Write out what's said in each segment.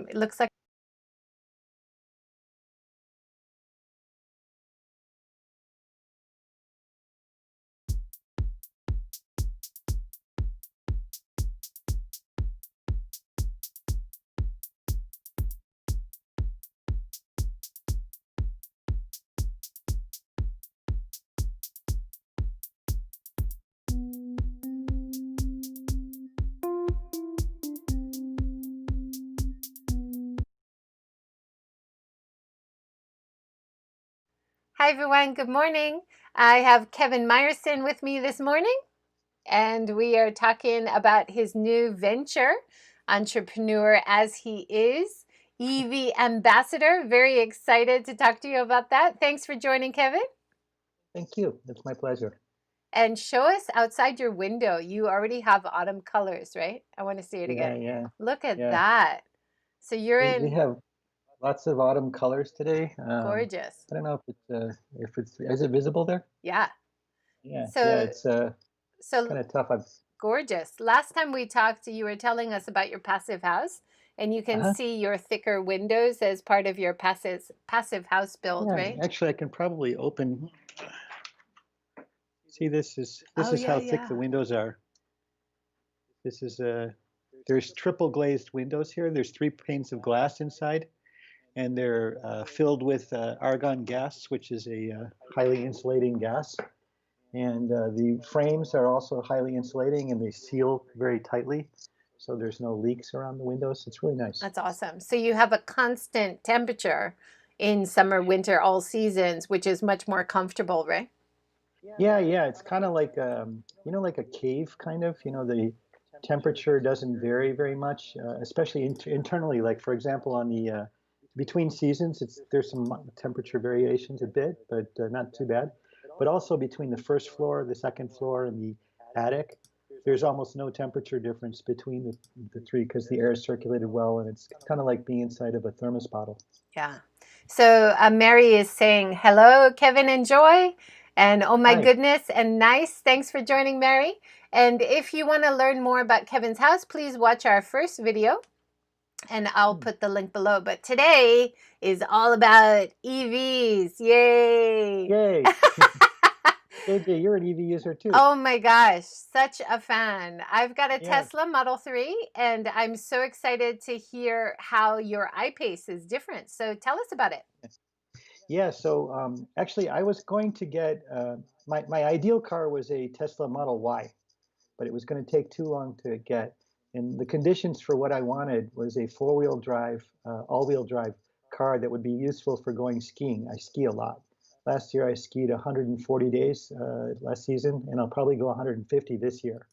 It looks like. Hi everyone, good morning. I have Kevin Meyerson with me this morning, and we are talking about his new venture, entrepreneur as he is, EV ambassador. Very excited to talk to you about that. Thanks for joining, Kevin. Thank you. It's my pleasure. And show us outside your window. You already have autumn colors, right? I want to see it again. Yeah. Look at Yeah. that. So you're We in have lots of autumn colors today. gorgeous. I don't know if it's is it visible there? Yeah. Yeah. So It's so kind of tough. gorgeous. Last time we talked, you were telling us about your passive house, and you can Uh-huh. see your thicker windows as part of your passive house build, Yeah. right? Actually, I can probably open. See, this Oh is yeah, how thick the yeah. windows are. This is there's triple glazed windows here. There's 3 panes of glass inside, and they're filled with argon gas, which is a highly insulating gas. And the frames are also highly insulating and they seal very tightly. So there's no leaks around the windows. It's really nice. That's awesome. So you have a constant temperature in summer, winter, all seasons, which is much more comfortable, right? Yeah. It's kind of like, like a cave kind of, the temperature doesn't vary very much, especially internally. Like, for example, on the between seasons, there's some temperature variations a bit, but not too bad. But also between the first floor, the second floor, and the attic, there's almost no temperature difference between the three because the air is circulated well, and it's kind of like being inside of a thermos bottle. Yeah. So Mary is saying, hello, Kevin and Joy. And oh my Hi. goodness, and nice. Thanks for joining, Mary. And if you want to learn more about Kevin's house, please watch our first video, and I'll put the link below. But today is all about EVs. Yay! Yay. JJ, you're an EV user too. Oh my gosh, such a fan. I've got a Yeah. Tesla Model 3, and I'm so excited to hear how your iPace is different. So tell us about it. Yeah, so actually, I was going to get my ideal car was a Tesla Model Y, but it was going to take too long to get. And the conditions for what I wanted was a four-wheel drive, all-wheel drive car that would be useful for going skiing. I ski a lot. Last year, I skied 140 days last season, and I'll probably go 150 this year.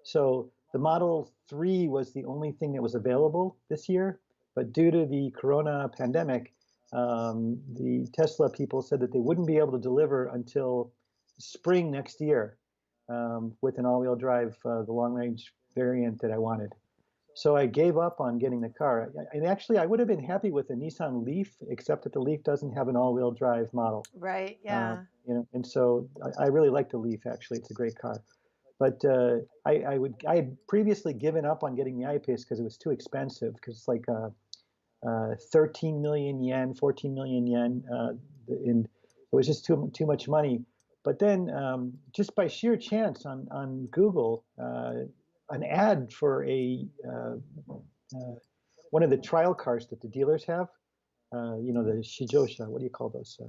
So the Model 3 was the only thing that was available this year, but due to the Corona pandemic, the Tesla people said that they wouldn't be able to deliver until spring next year with an all-wheel drive, the long-range variant that I wanted. So I gave up on getting the car. And actually, I would have been happy with a Nissan Leaf, except that the Leaf doesn't have an all-wheel drive model. Right, yeah. And so I really like the Leaf. Actually, it's a great car. But I had previously given up on getting the iPace because it was too expensive. Because it's like 13 million yen, 14 million yen, and it was just too much money. But then, just by sheer chance on Google, an ad for a one of the trial cars that the dealers have, the Shijosha, what do you call those?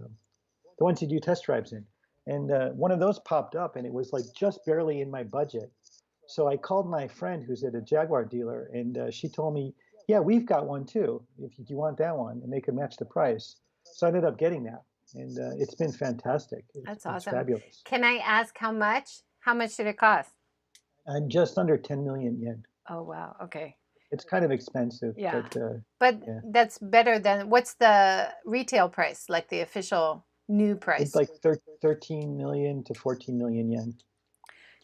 The ones you do test drives in. And one of those popped up, and it was like just barely in my budget. So I called my friend who's at a Jaguar dealer, and she told me, "Yeah, we've got one too. If you want that one, and they could match the price." So I ended up getting that, and it's been fantastic. That's It's awesome. fabulous. Can I ask how much? How much did it cost? And just under 10 million yen. Oh, wow. Okay. It's kind of expensive, Yeah. but But yeah, that's better than what's the retail price, like the official new it's price? like 13 million to 14 million yen.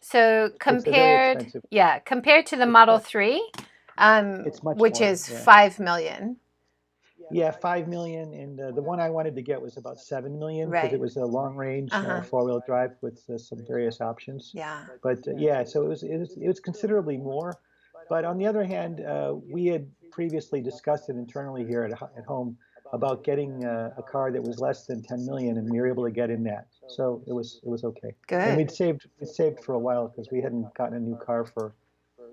So It's a very compared, expensive. yeah, compared to the It's Model much. 3, It's much which more. is Yeah. 5 million. Yeah, 5 million, and the one I wanted to get was about 7 million because it Right. was a long range Uh-huh. four-wheel drive with some various options. Yeah. But yeah, so it was considerably more. But on the other hand, we had previously discussed it internally here at home about getting a car that was less than 10 million, and we were able to get in that. So it was okay. And Good. we'd saved for a while because we hadn't gotten a new car for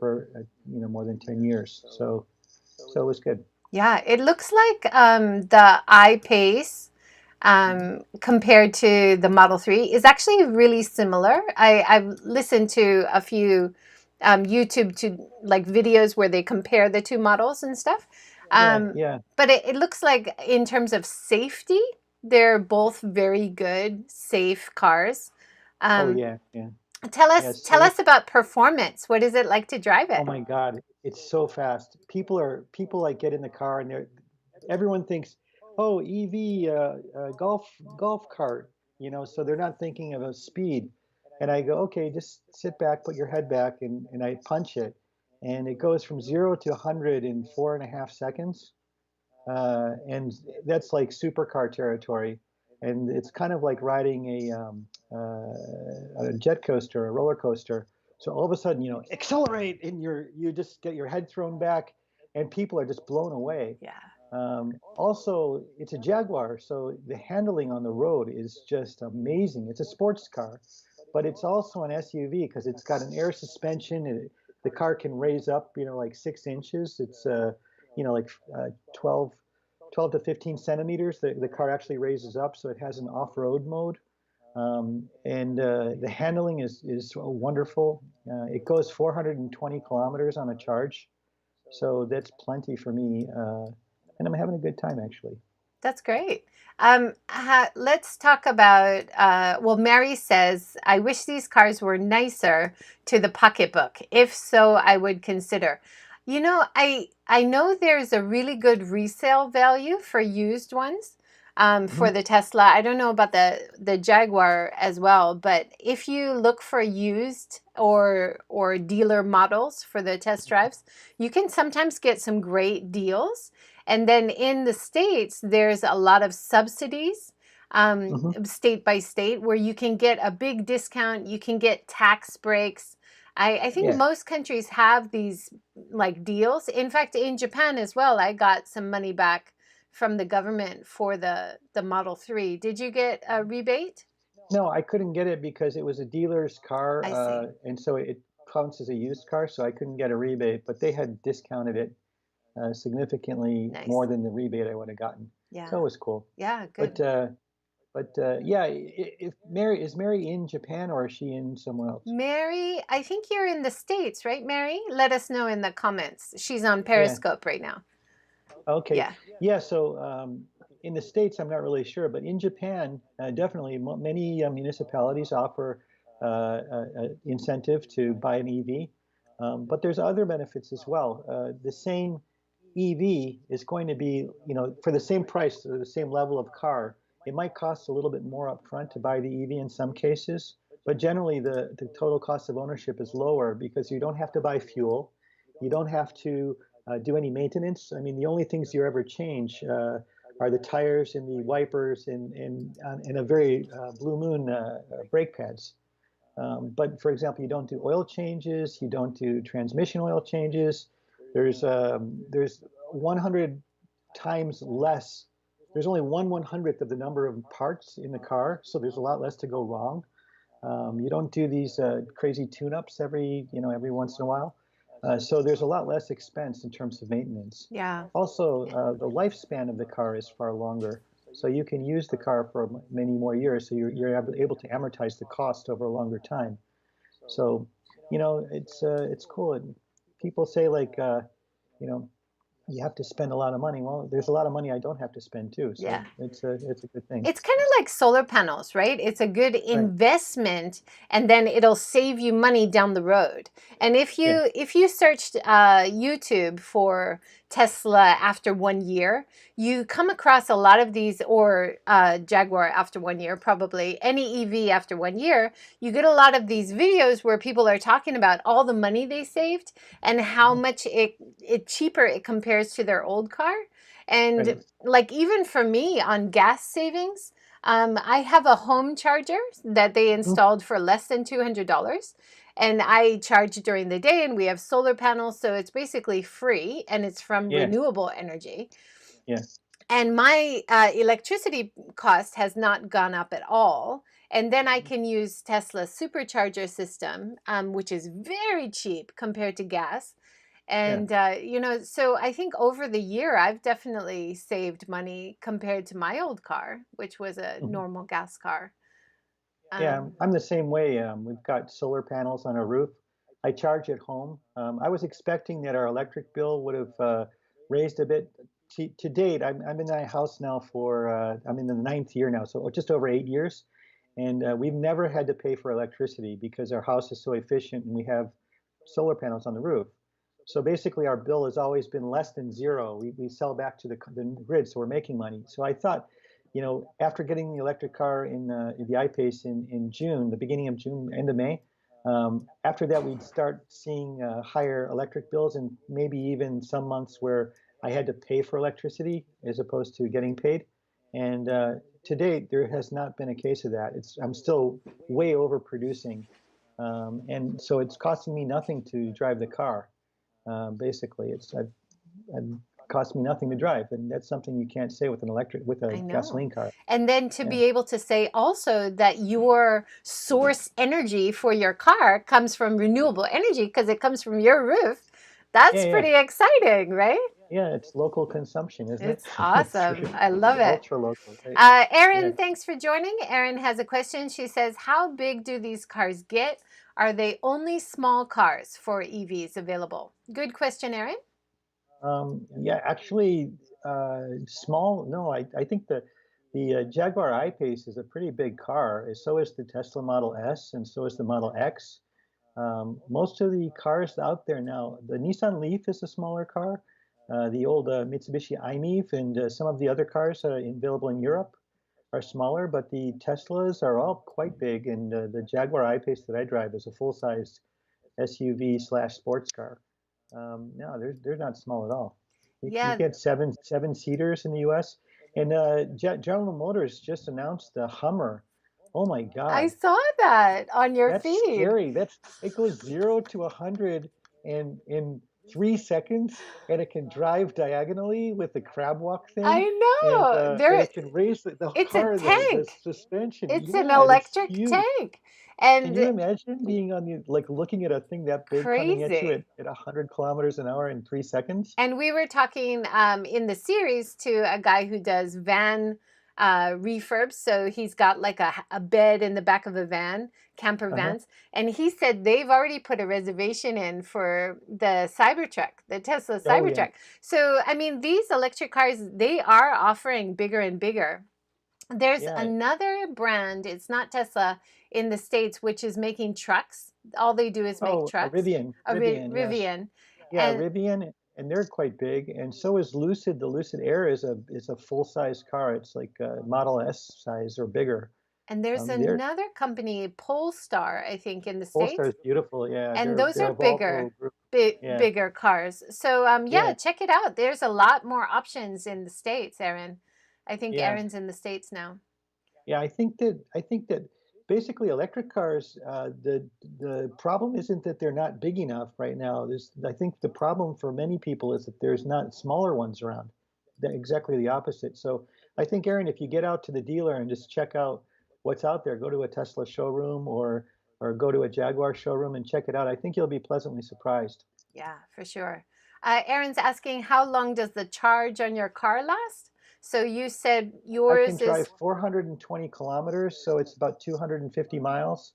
more than 10 years. So it was good. Yeah, it looks like the iPace compared to the Model 3 is actually really similar. I've listened to a few YouTube like videos where they compare the two models and stuff. Yeah, yeah. But it looks like in terms of safety, they're both very good, safe cars. Oh Um, yeah, yeah. Yeah, tell safe. us about performance. What is it like to drive Oh it? my God, it's so fast. People like get in the car and everyone thinks, oh, EV, golf cart, so they're not thinking of a speed. And I go, okay, just sit back, put your head back, and I punch it, and it goes from 0 to 100 in 4.5 seconds. And that's like supercar territory. And it's kind of like riding a jet coaster, a roller coaster. So all of a sudden, accelerate, and you just get your head thrown back, and people are just blown away. Yeah. Also, it's a Jaguar, so the handling on the road is just amazing. It's a sports car, but it's also an SUV because it's got an air suspension. The car can raise up, like 6 inches. It's like 12, 12 to 15 centimeters. The car actually raises up, so it has an off-road mode. And the handling is wonderful. It goes 420 kilometers on a charge, so that's plenty for me. And I'm having a good time, actually. That's great. Let's talk about, well, Mary says, I wish these cars were nicer to the pocketbook. If so, I would consider. I know there's a really good resale value for used ones for Mhm. the Tesla. I don't know about the Jaguar as well, but if you look for used or dealer models for the test drives, you can sometimes get some great deals. And then in the States, there's a lot of subsidies, Mhm. state by state, where you can get a big discount. You can get tax breaks. I think Yeah. most countries have these like deals. In fact, in Japan as well, I got some money back from the government for the Model 3. Did you get a rebate? No, I couldn't get it because it was a dealer's car, I see. and so it counts as a used car, so I couldn't get a rebate. But they had discounted it significantly Nice. more than the rebate I would have gotten. So Yeah. it was cool. Yeah, But good. yeah, if Mary in Japan, or is she in somewhere else? Mary, I think you're in the States, right, Mary? Let us know in the comments. She's on Yeah. Periscope right now. Okay. Yeah. Yeah. So in the States, I'm not really sure, but in Japan, definitely many municipalities offer incentive to buy an EV. But there's other benefits as well. The same EV is going to be, for the same price, or the same level of car, it might cost a little bit more upfront to buy the EV in some cases, but generally the total cost of ownership is lower because you don't have to buy fuel. You don't have to do any maintenance. I mean, the only things you ever change are the tires and the wipers and a very blue moon brake pads. But for example, you don't do oil changes, you don't do transmission oil changes. There's 100 times less. There's only 1/100th of the number of parts in the car, so there's a lot less to go wrong. You don't do these crazy tune-ups every once in a while. So there's a lot less expense in terms of maintenance. Yeah. Also, the lifespan of the car is far longer, so you can use the car for many more years. So you're able to amortize the cost over a longer time. So, it's cool. And people say like, you know, you have to spend a lot of money. Well, there's a lot of money I don't have to spend too. Yeah. So it's a good thing. It's kind of like solar panels, right? It's a good Right. investment, and then it'll save you money down the road. And if Yeah. you searched YouTube for Tesla after 1 year, you come across a lot of these, or Jaguar after 1 year, probably any EV after 1 year. You get a lot of these videos where people are talking about all the money they saved and how Mhm. much it cheaper it compares to their old car. And Right. like even for me on gas savings, I have a home charger that they Mhm. installed for less than $200. And I charge during the day, and we have solar panels, so it's basically free, and it's from Yeah, renewable energy. yeah. And my electricity cost has not gone up at all. And then I Mhm. can use Tesla's supercharger system, which is very cheap compared to gas. Yeah. And, so I think over the year, I've definitely saved money compared to my old car, which was a Mhm. normal gas car. Yeah, Um, I'm the same way. We've got solar panels on our roof. I charge at home. I was expecting that our electric bill would have raised a bit. To date, I'm in my house now for I'm in the ninth year now, so just over 8 years, and we've never had to pay for electricity because our house is so efficient and we have solar panels on the roof. So basically, our bill has always been less than zero. We sell back to the grid, so we're making money. So I thought, after getting the electric car in the iPace in June, the beginning of June, end of May, after that we'd start seeing higher electric bills and maybe even some months where I had to pay for electricity as opposed to getting paid. And to date, there has not been a case of that. I'm still way overproducing, and so it's costing me nothing to drive the car. Basically, it cost me nothing to drive, and that's something you can't say with a I know. gasoline car. And then to Yeah, be able to say also that your source energy for your car comes from renewable energy because it comes from your roof, yeah, that's yeah, pretty exciting, right? yeah. It's local consumption, isn't it? It's It's awesome. I love it. ultra local, right? Yeah. Erin, thanks for joining. Erin has a question. She says, how big do these cars get? Are they only small cars for EVs available? Good question, Erin. Yeah, actually, small. No, I think the Jaguar I-Pace is a pretty big car. So is the Tesla Model S, and so is the Model X. Most of the cars out there now, the Nissan Leaf is a smaller car. The old Mitsubishi i-MiEV and some of the other cars available in Europe are smaller, but the Teslas are all quite big. And the Jaguar I-Pace that I drive is a full-sized SUV slash sports car. No, they're not small at all. You Yeah, get seven seaters in the U.S. And General Motors just announced the Hummer. Oh my I God, saw that on your that's feed. scary. It goes 0 to 100 in 3 seconds, and it can drive diagonally with the crab walk thing, I and know. it can raise the It's a car, the tank. suspension. It's an Yeah, and it's electric huge. tank. Can And you imagine being on the like looking at a thing that big coming at you crazy. at 100 kilometers an hour in 3 seconds? And we were talking in the series to a guy who does van refurbs. So he's got like a bed in the back of a van, camper Uh-huh. vans. And he said they've already put a reservation in for the Cybertruck, the Tesla Oh yeah, Cybertruck. So, I mean, these electric cars, they are offering bigger and bigger. There's yeah. another brand, it's not Tesla in the States, which is making trucks. All they do is make Oh, a trucks, Rivian, yes. Rivian. Yeah, And Rivian, and they're quite big, and so is Lucid. The Lucid Air is a full-size car. It's like a Model S size or bigger. And there's Their another company, Polestar, I think, in the Polestar States, is beautiful. Yeah, and those they're are a Volvo group. Yeah, bigger cars. So yeah, yeah, check it out. There's a lot more options in the States, Erin. I think yeah. Erin's in the States now. Yeah, I think that basically electric cars, the problem isn't that they're not big enough right now. I think the problem for many people is that there's not smaller ones around. Exactly the opposite. So I think, Aaron, if you get out to the dealer and just check out what's out there, go to a Tesla showroom or go to a Jaguar showroom and check it out. I think you'll be pleasantly surprised. Yeah, for sure. Erin's asking, how long does the charge on your car last? So you said I can yours drive is 420 kilometers, so it's about 250 miles.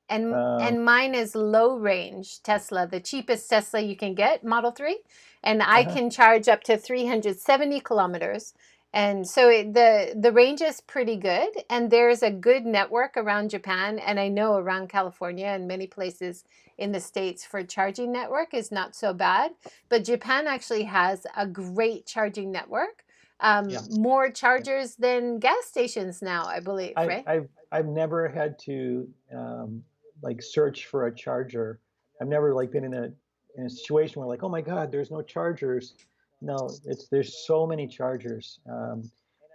and mine is low range Tesla, the cheapest Tesla you can get, Model 3, and I Uh-huh. can charge up to 370 kilometers. And so the range is pretty good, and there's a good network around Japan, and I know around California and many places in the States for charging network is not so bad. But Japan actually has a great charging network, Yeah. more Yeah. chargers than gas stations now, I believe, I, right? I've never had to like search for a charger. I've never like been in a situation where like, oh my God, there's no chargers. No, there's so many chargers.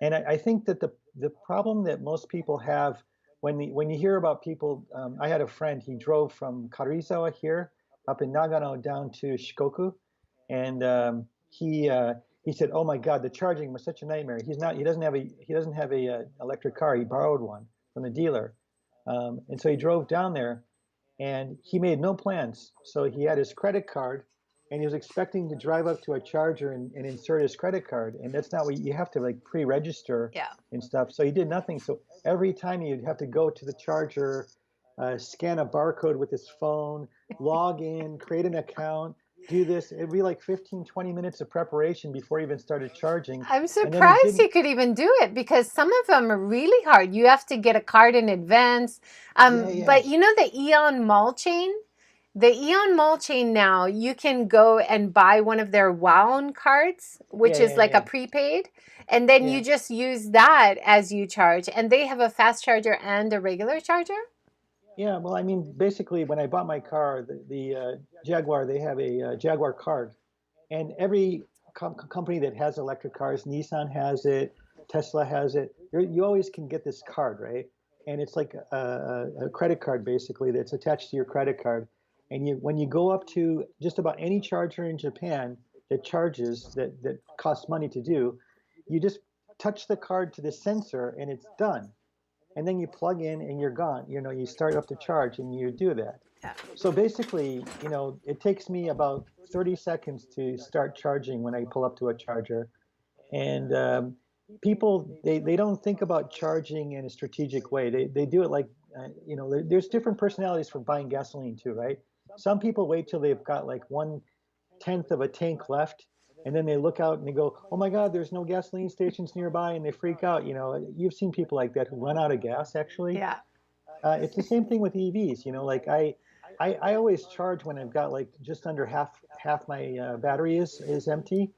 And I think that the problem that most people have when you hear about people, I had a friend. He drove from Karuizawa here up in Nagano down to Shikoku, and he said, "Oh my God, the charging was such a nightmare." He doesn't have a electric car. He borrowed one from the dealer, and so he drove down there, and he made no plans. So he had his credit card, and he was expecting to drive up to a charger and insert his credit card, and that's not what you have to like pre-register Yeah. and stuff. So he did nothing. So every time he'd have to go to the charger, scan a barcode with his phone, log in, create an account, do this. It'd be like 15, 20 minutes of preparation before he even started charging. I'm And then he surprised didn't. you could even do it because some of them are really hard. You have to get a card in advance. Yeah, yeah, But you know the Eon Mall chain? The Eon Mall chain now, you can go and buy one of their WOW cards, which yeah, is yeah, like a yeah, prepaid, and then you yeah. just use that as you charge. And they have a fast charger and a regular charger. Yeah, well, I mean, basically, when I bought my car, the Jaguar, they have a Jaguar card, and every company that has electric cars, Nissan has it, Tesla has it. You always can get this card, right? And it's like a credit card basically that's attached to your credit card. And when you go up to just about any charger in Japan that charges that costs money to do, you just touch the card to the sensor and it's done, and then you plug in and you're gone. You start up the charge and you do that. Yeah. So basically, it takes me about 30 seconds to start charging when I pull up to a charger. And people, they don't think about charging in a strategic way. They do it like, there's different personalities for buying gasoline too, right? Some people wait till they've got like 1/10 of a tank left, and then they look out and they go, "Oh my God, there's no gasoline stations nearby," and they freak out. You've seen people like that who run out of gas. Actually, Yeah. it's the same thing with EVs. Like I always charge when I've got like just under half my battery is empty.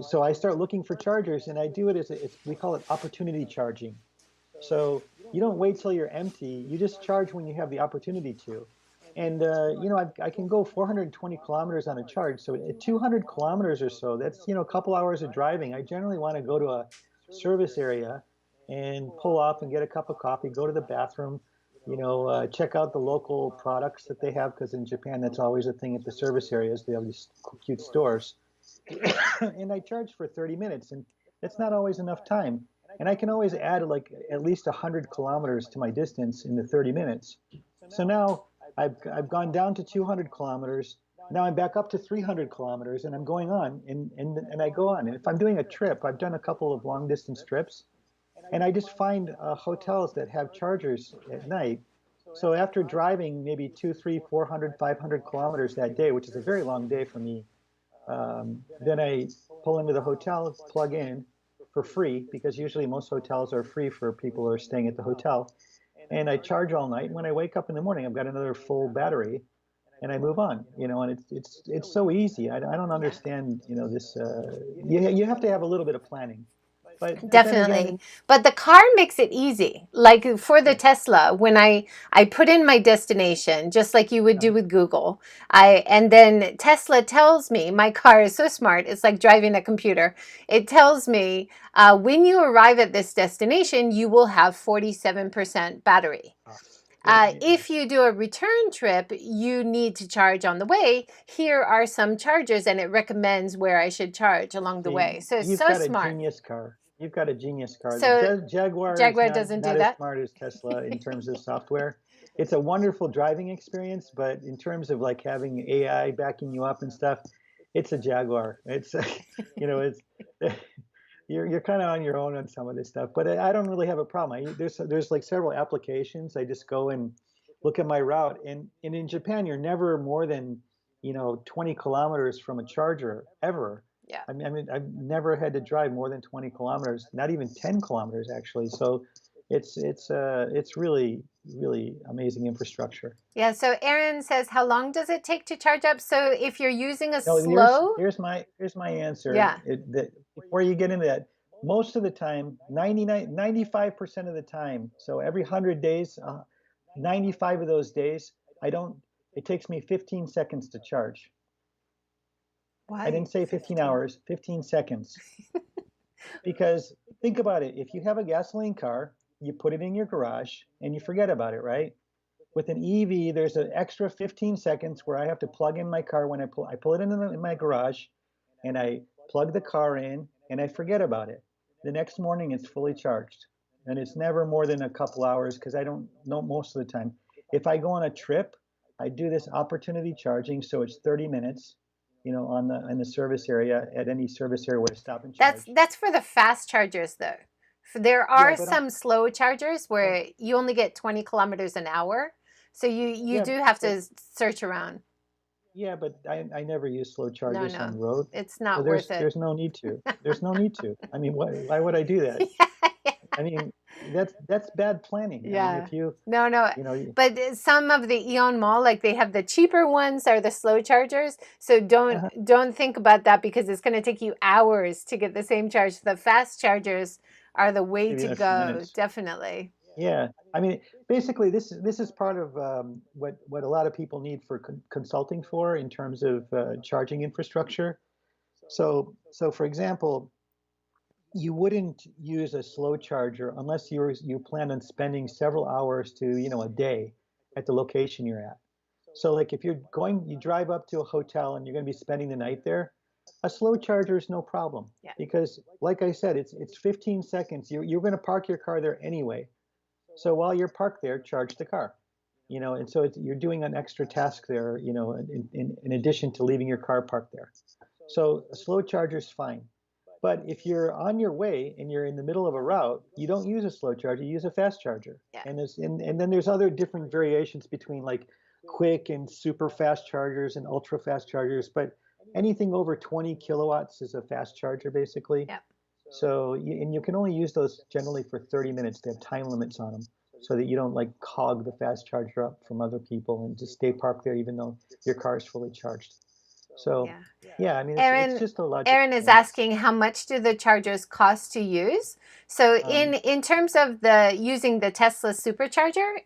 So I start looking for chargers, and I do it we call it opportunity charging. So you don't wait till you're empty. You just charge when you have the opportunity to. And I can go 420 kilometers on a charge. So at 200 kilometers or so, that's a couple hours of driving. I generally want to go to a service area and pull off and get a cup of coffee, go to the bathroom, check out the local products that they have, because in Japan that's always a thing at the service areas. They have these cute stores. And I charge for 30 minutes, and that's not always enough time. And I can always add like at least 100 kilometers to my distance in the 30 minutes. So now I've gone down to 200 kilometers. Now I'm back up to 300 kilometers, and I'm going on, and I go on. And if I'm doing a trip, I've done a couple of long distance trips, and I just find hotels that have chargers at night. So after driving maybe 2, 3, 400, 500 kilometers that day, which is a very long day for me, then I pull into the hotel, plug in for free, because usually most hotels are free for people who are staying at the hotel. And I charge all night. And when I wake up in the morning, I've got another full battery, and I move on. And it's so easy. I don't Yeah. understand. This. You have to have a little bit of planning, but then Definitely. again, But the car makes it easy. Like for the yeah, Tesla, when I put in my destination, just like you would do uh, with Google, and then Tesla tells me, my car is so smart, it's like driving a computer. It tells me when you arrive at this destination, you will have 47% battery. yeah, If you do a return trip, you need to charge on the way. Here are some chargers, and it recommends where I should charge along the see, way. So it's you've so got a smart. genius car. You've got a genius car. So Jaguar is Jaguar not doesn't do not as that. smart as Tesla in terms of software. It's a wonderful driving experience, but in terms of like having AI backing you up and stuff, it's a Jaguar. It's it's you're kind of on your own on some of this stuff. But I don't really have a problem. There's like several applications. I just go and look at my route, and in Japan, you're never more than 20 kilometers from a charger ever. Yeah. I mean, I've never had to drive more than 20 kilometers, not even 10 kilometers actually. So it's really really amazing infrastructure. Yeah. So Aaron says, how long does it take to charge up? So if you're using a No, here's slow, here's my here's my answer. yeah. Before you get into that, most of the time, 95% of the time, so every 100 days, 95 of those days, I don't. It takes me 15 seconds to charge. I Why didn't say 15 15? hours, 15 seconds. Because think about it. If you have a gasoline car, you put it in your garage, and you forget about it, right? With an EV, there's an extra 15 seconds where I have to plug in my car when I pull it in my garage, and I plug the car in, and I forget about it. The next morning, it's fully charged, and it's never more than a couple hours because I don't know most of the time. If I go on a trip, I do this opportunity charging, so it's 30 minutes, on the in the service area at any service area where to stop and charge. That's for the fast chargers though. There Yeah, are but some slow chargers but where you only get 20 kilometers an hour. So you yeah, do have but to search around. yeah, but I never use slow No, chargers on no, the road. it's So not worth there's it. no need to. There's no need to. I mean, why would I do that? I mean, that's bad planning. I mean, Yeah. if you No, no. you know you, But some of the Eon Mall, like they have the cheaper ones are the slow chargers. So uh don't think about that because it's going to take you hours to get the same charge. The fast chargers are the way maybe to in a few go, minutes. definitely. Yeah, I mean, basically, this is part of what a lot of people need for consulting for in terms of charging infrastructure. So for example, you wouldn't use a slow charger unless you plan on spending several hours to, a day at the location you're at. So like if you drive up to a hotel and you're going to be spending the night there, a slow charger is no problem Yeah. because like I said, it's 15 seconds. You're going to park your car there anyway. So while you're parked there, charge the car. And so you're doing an extra task there, in addition to leaving your car parked there. So a slow charger is fine. But if you're on your way and you're in the middle of a route, you don't use a slow charger, you use a fast charger. Yeah. And then there's other different variations between like quick and super fast chargers and ultra fast chargers, but anything over 20 kilowatts is a fast charger basically. Yeah. So and you can only use those generally for 30 minutes. They have time limits on them so that you don't like hog the fast charger up from other people and just stay parked there even though your car is fully charged. So Yeah. yeah, I mean it's Aaron, just a logical Aaron is thing. asking how much do the chargers cost to use? So Um, in terms of the using the Tesla supercharger,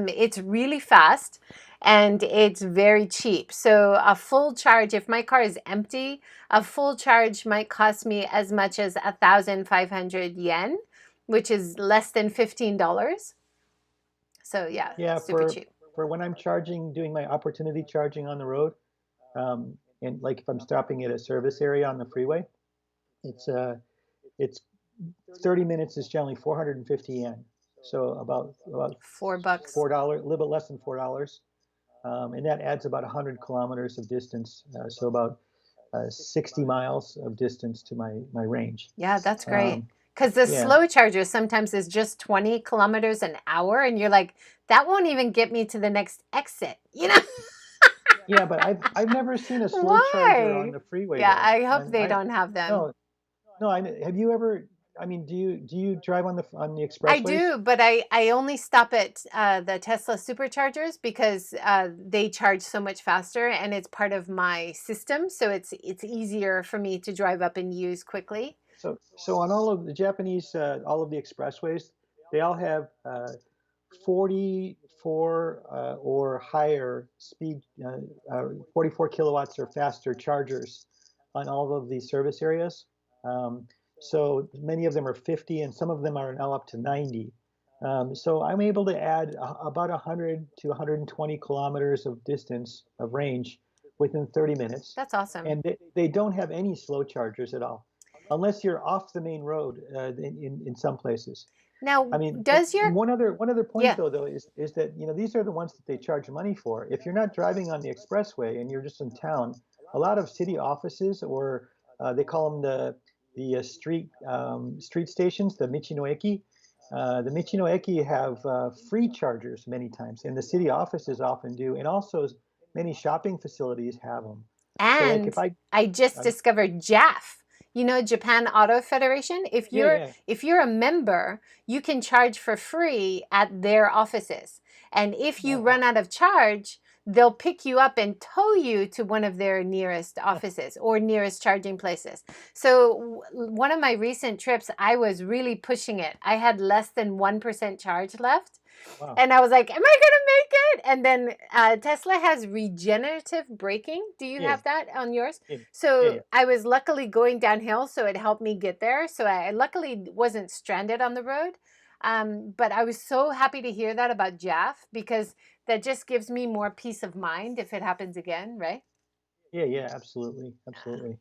it's really fast and it's very cheap. So a full charge, if my car is empty, a full charge might cost me as much as 1,500 yen, which is less than $15. So yeah, yeah, super cheap. for when I'm doing my opportunity charging on the road, and like if I'm stopping at a service area on the freeway, it's it's 30 minutes is generally 450 yen. So about $4. $4, a little bit less than $4. And that adds about 100 kilometers of distance, so about 60 miles of distance to my range. Yeah, that's great. Um, Because the yeah, slow charger sometimes is just 20 kilometers an hour, and you're like, that won't even get me to the next exit, you know? yeah, but I've never seen a slow charger on Why? the freeway Yeah, though. I hope And they I don't have them. no no I have you ever? I mean, do you drive on the I expressways? do, but I only stop at the Tesla superchargers because they charge so much faster, and it's part of my system, so it's easier for me to drive up and use quickly. So on all of the Japanese, all of the expressways, they all have 44 or higher speed, 44 kilowatts or faster chargers on all of these service areas. So many of them are 50, and some of them are now up to 90. So I'm able to add about 100 to 120 kilometers of distance of range within 30 minutes. That's awesome. And they don't have any slow chargers at all, unless you're off the main road in some places. I Now, mean, does and your, one other point yeah, though is that these are the ones that they charge money for. If you're not driving on the expressway and you're just in town, a lot of city offices or they call them the street stations, the Michinoeki. The Michinoeki have free chargers many times, and the city offices often do, and also many shopping facilities have them. So like and if I just um, discovered JAF. You know, Japan Auto Federation. yeah, yeah, If you're a member, you can charge for free at their offices. And if oh you wow, run out of charge, they'll pick you up and tow you to one of their nearest offices or nearest charging places. So one of my recent trips, I was really pushing it. I had less than 1% charge left. wow, And I was like, am I going to make it? And then Tesla has regenerative braking. Do you yeah, have that on yours? yeah, yeah, So yeah. I was luckily going downhill, so it helped me get there. So I luckily wasn't stranded on the road. But I was so happy to hear that about Jeff, because that just gives me more peace of mind if it happens again, right? Yeah, yeah, absolutely, Yeah, absolutely.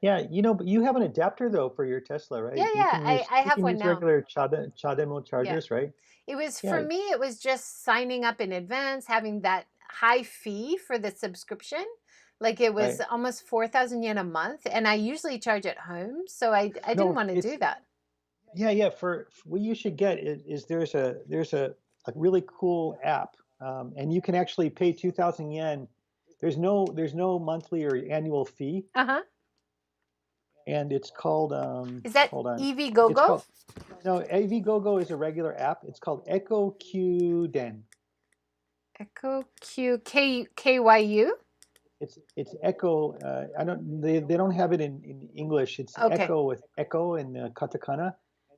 Yeah, you know, but you have an adapter though for your Tesla, yeah, right? yeah. I You have can one use now. regular CHAdeMO Yeah. chargers, right? It was, for Yeah. me, it was just signing up in advance, having that high fee for the subscription. Like it was Right. almost 4,000 yen a month, and I usually charge at home, so I didn't No, want to it's do that. yeah, yeah. For what you should get is there's a really cool app, and you can actually pay 2,000 yen. There's no monthly or annual fee, Uh-huh. and it's called Is that hold on, EV it's GoGo? called no AV GoGo is a regular app. It's called Echo Q Den. Echo Q KYU? It's Echo. I don't. They don't have it in English. It's Okay. Echo with Echo in katakana,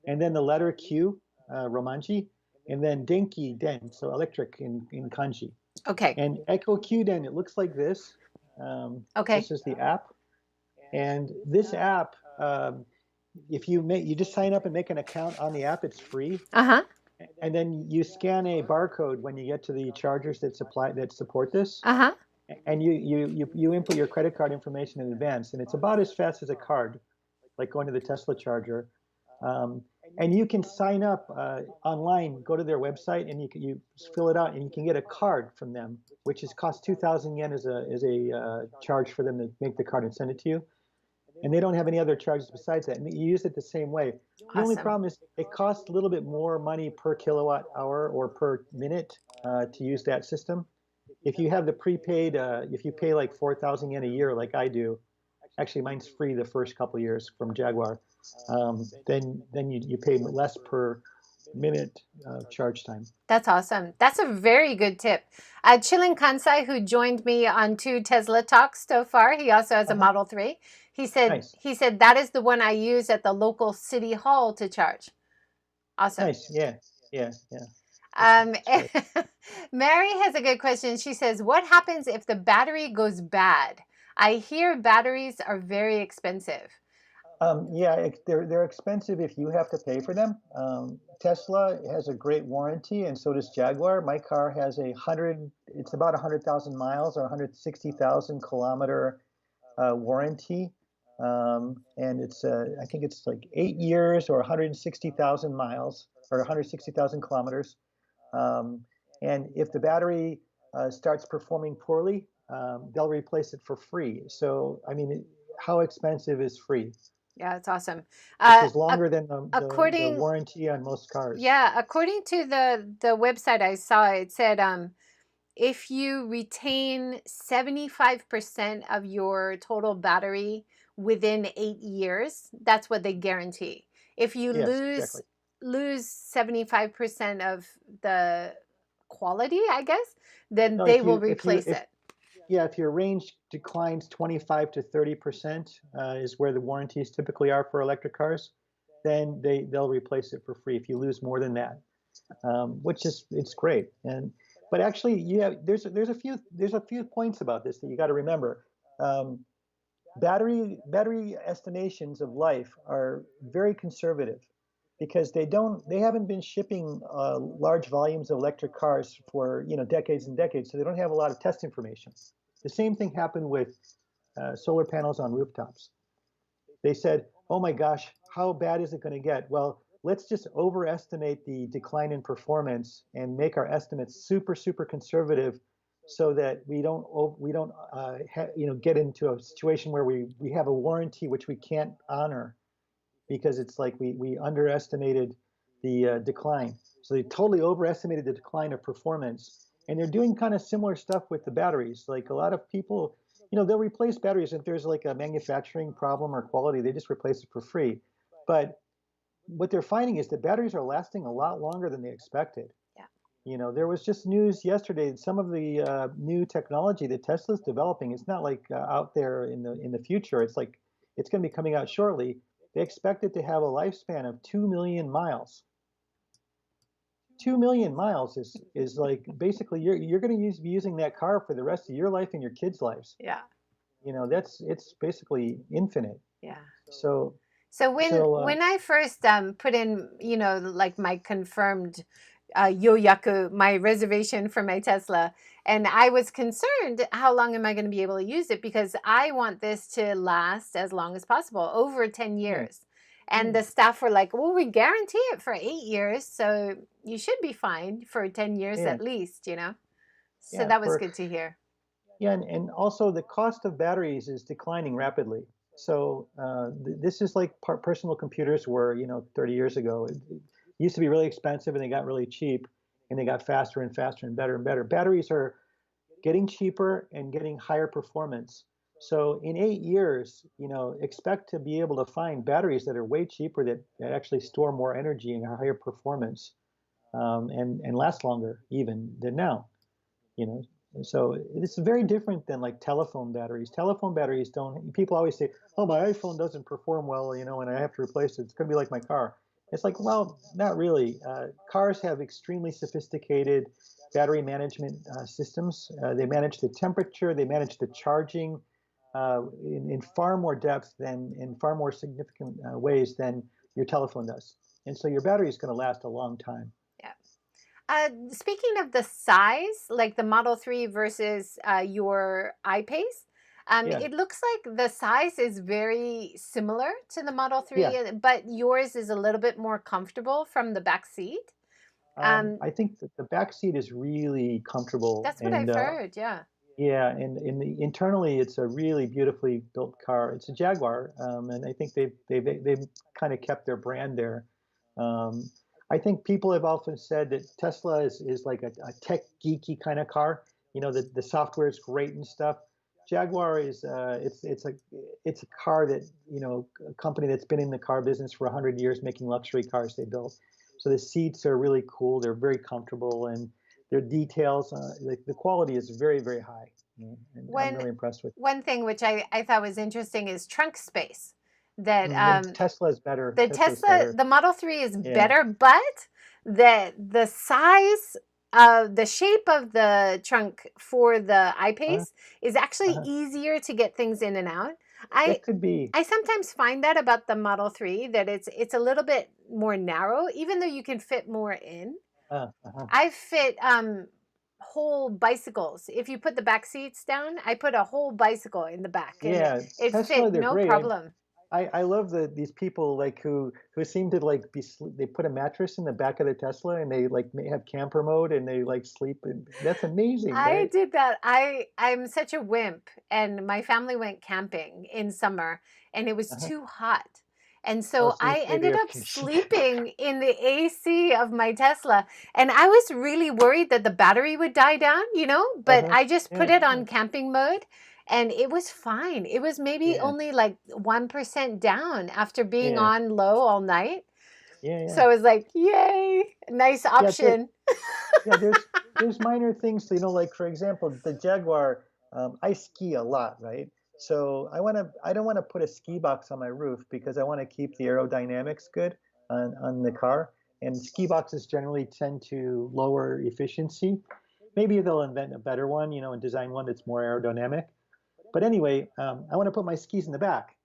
and then the letter Q, Romanji, and then Denki Den, so electric in kanji. Okay. And Echo Q Den, it looks like this. Okay. This is the app, and this app, if you just sign up and make an account on the app, it's free. Uh-huh. And then you scan a barcode when you get to the chargers that support this, Uh-huh. and you input your credit card information in advance, and it's about as fast as a card, like going to the Tesla charger. Um, and you can sign up online, go to their website, and you fill it out, and you can get a card from them, which is cost 2,000 yen as a charge for them to make the card and send it to you. And they don't have any other charges besides that. And you use it the same way. The only Awesome. problem is it costs a little bit more money per kilowatt hour or per minute to use that system. If you have the prepaid, if you pay like 4,000 yen a year, like I do, actually mine's free the first couple of years from Jaguar, then you pay less per minute charge time. That's awesome. That's a very good tip. Chilling Kansai, who joined me on 2 Tesla talks so far, he also has a Uh-huh. Model 3. Nice, He said that is the one I use at the local city hall to charge. Awesome. nice, yeah, yeah, yeah. Um, That's great. Mary has a good question. She says, "What happens if the battery goes bad? I hear batteries are very expensive." Yeah, they're expensive if you have to pay for them. Tesla has a great warranty, and so does Jaguar. My car has it's about 100,000 miles or 160,000 kilometer warranty, and I think it's like 8 years or 160,000 miles or 160,000 kilometers. Um, and if the battery starts performing poorly, they'll replace it for free. So, I mean, how expensive is free? Yeah, it's awesome. Which Uh, is longer than the according warranty on most cars. Yeah, according to the website I saw, it said if you retain 75% of your total battery within 8 years, that's what they guarantee. If you Yes, exactly. lose 75% of the quality, I guess, then No, they will replace if it. yeah, if your range declines 25 to 30%, is where the warranties typically are for electric cars, then they'll replace it for free if you lose more than that, which is it's great. But actually, yeah, there's a few points about this that you got to remember. Um, battery estimations of life are very conservative because they haven't been shipping large volumes of electric cars for decades and decades, so they don't have a lot of test information. The same thing happened with solar panels on rooftops. They said, oh my gosh, how bad is it going to get? Well, let's just overestimate the decline in performance and make our estimates super conservative so that we don't get into a situation where we have a warranty which we can't honor because it's like we underestimated the decline. So they totally overestimated the decline of performance. And they're doing kind of similar stuff with the batteries. Like a lot of people, they'll replace batteries if there's like a manufacturing problem or quality, they just replace it for free. But what they're finding is that batteries are lasting a lot longer than they expected. Yeah. There was just news yesterday that some of the new technology that Tesla's developing is not like out there in the future. It's like it's going to be coming out shortly. They expect it to have a lifespan of 2 million miles. 2 million miles is like basically you're going to be using that car for the rest of your life and your kids' lives. Yeah. It's basically infinite. Yeah. So So So when I first put in, like my confirmed yoyaku, my reservation for my Tesla, and I was concerned, how long am I going to be able to use it? Because I want this to last as long as possible, over 10 yeah, years. And yeah, the staff were like, well, we guarantee it for 8 years, so you should be fine for 10 years yeah, at least. So yeah. that was For good to hear. Yeah, and also the cost of batteries is declining rapidly. So this is like personal computers were, 30 years ago. It used to be really expensive and they got really cheap and they got faster and faster and better and better. Batteries are getting cheaper and getting higher performance. So in 8 years, expect to be able to find batteries that are way cheaper that actually store more energy and higher performance and last longer even than now you know so it's very different than like telephone batteries don't people always say, oh, my iPhone doesn't perform well, and I have to replace it, it's going to be like my car. It's like, well, not really. Cars have extremely sophisticated battery management systems. They manage the temperature, they manage the charging in far more depth than in far more significant ways than your telephone does, and so your battery is going to last a long time. Yeah. Speaking of the size, like the Model 3 versus your iPace, Yeah, it looks like the size is very similar to the Model 3, yeah. but yours is a little bit more comfortable from the back seat. Um, I think that the back seat is really comfortable, that's what and I've heard. Yeah. yeah, and internally, it's a really beautifully built car. It's a Jaguar, and I think they've kind of kept their brand there. Um, I think people have often said that Tesla is like a tech geeky kind of car. The software is great and stuff. Jaguar is it's a car that a company that's been in the car business for 100 years, making luxury cars they built. So the seats are really cool. They're very comfortable, and their details, the quality is very, very high. And I'm When really impressed with. one thing which I thought was interesting is trunk space. That Tesla is better. the Tesla is Tesla, better. the Model 3 is Yeah. better, but the size the shape of the trunk for the Uh, iPace is actually uh, easier to get things in and out. I that could be. I sometimes find that about the Model 3 that it's a little bit more narrow, even though you can fit more in. Uh-huh. I fit whole bicycles. If you put the back seats down, I put a whole bicycle in the back and it, Yeah, it Tesla, fit they're no great. problem. I love these people like who seem to like they put a mattress in the back of their Tesla and they like may have camper mode and they like sleep, and that's amazing, I right? did that. I'm such a wimp, and my family went camping in summer, and it was Uh-huh. too hot. And Oh, so so you I pay the ended air up conditioning. sleeping in the AC of my Tesla. And I was really worried that the battery would die down, but Uh-huh. I just put Yeah, it yeah, on camping mode and it was fine. It was maybe yeah, only like 1% down after being yeah, on low all night. yeah, So yeah. I was like, yay, nice Yeah, option. yeah, there's minor things, like for example, the Jaguar. I ski a lot, right? So I don't want to put a ski box on my roof because I want to keep the aerodynamics good on the car. And ski boxes generally tend to lower efficiency. Maybe they'll invent a better one, and design one that's more aerodynamic. But anyway, I want to put my skis in the back.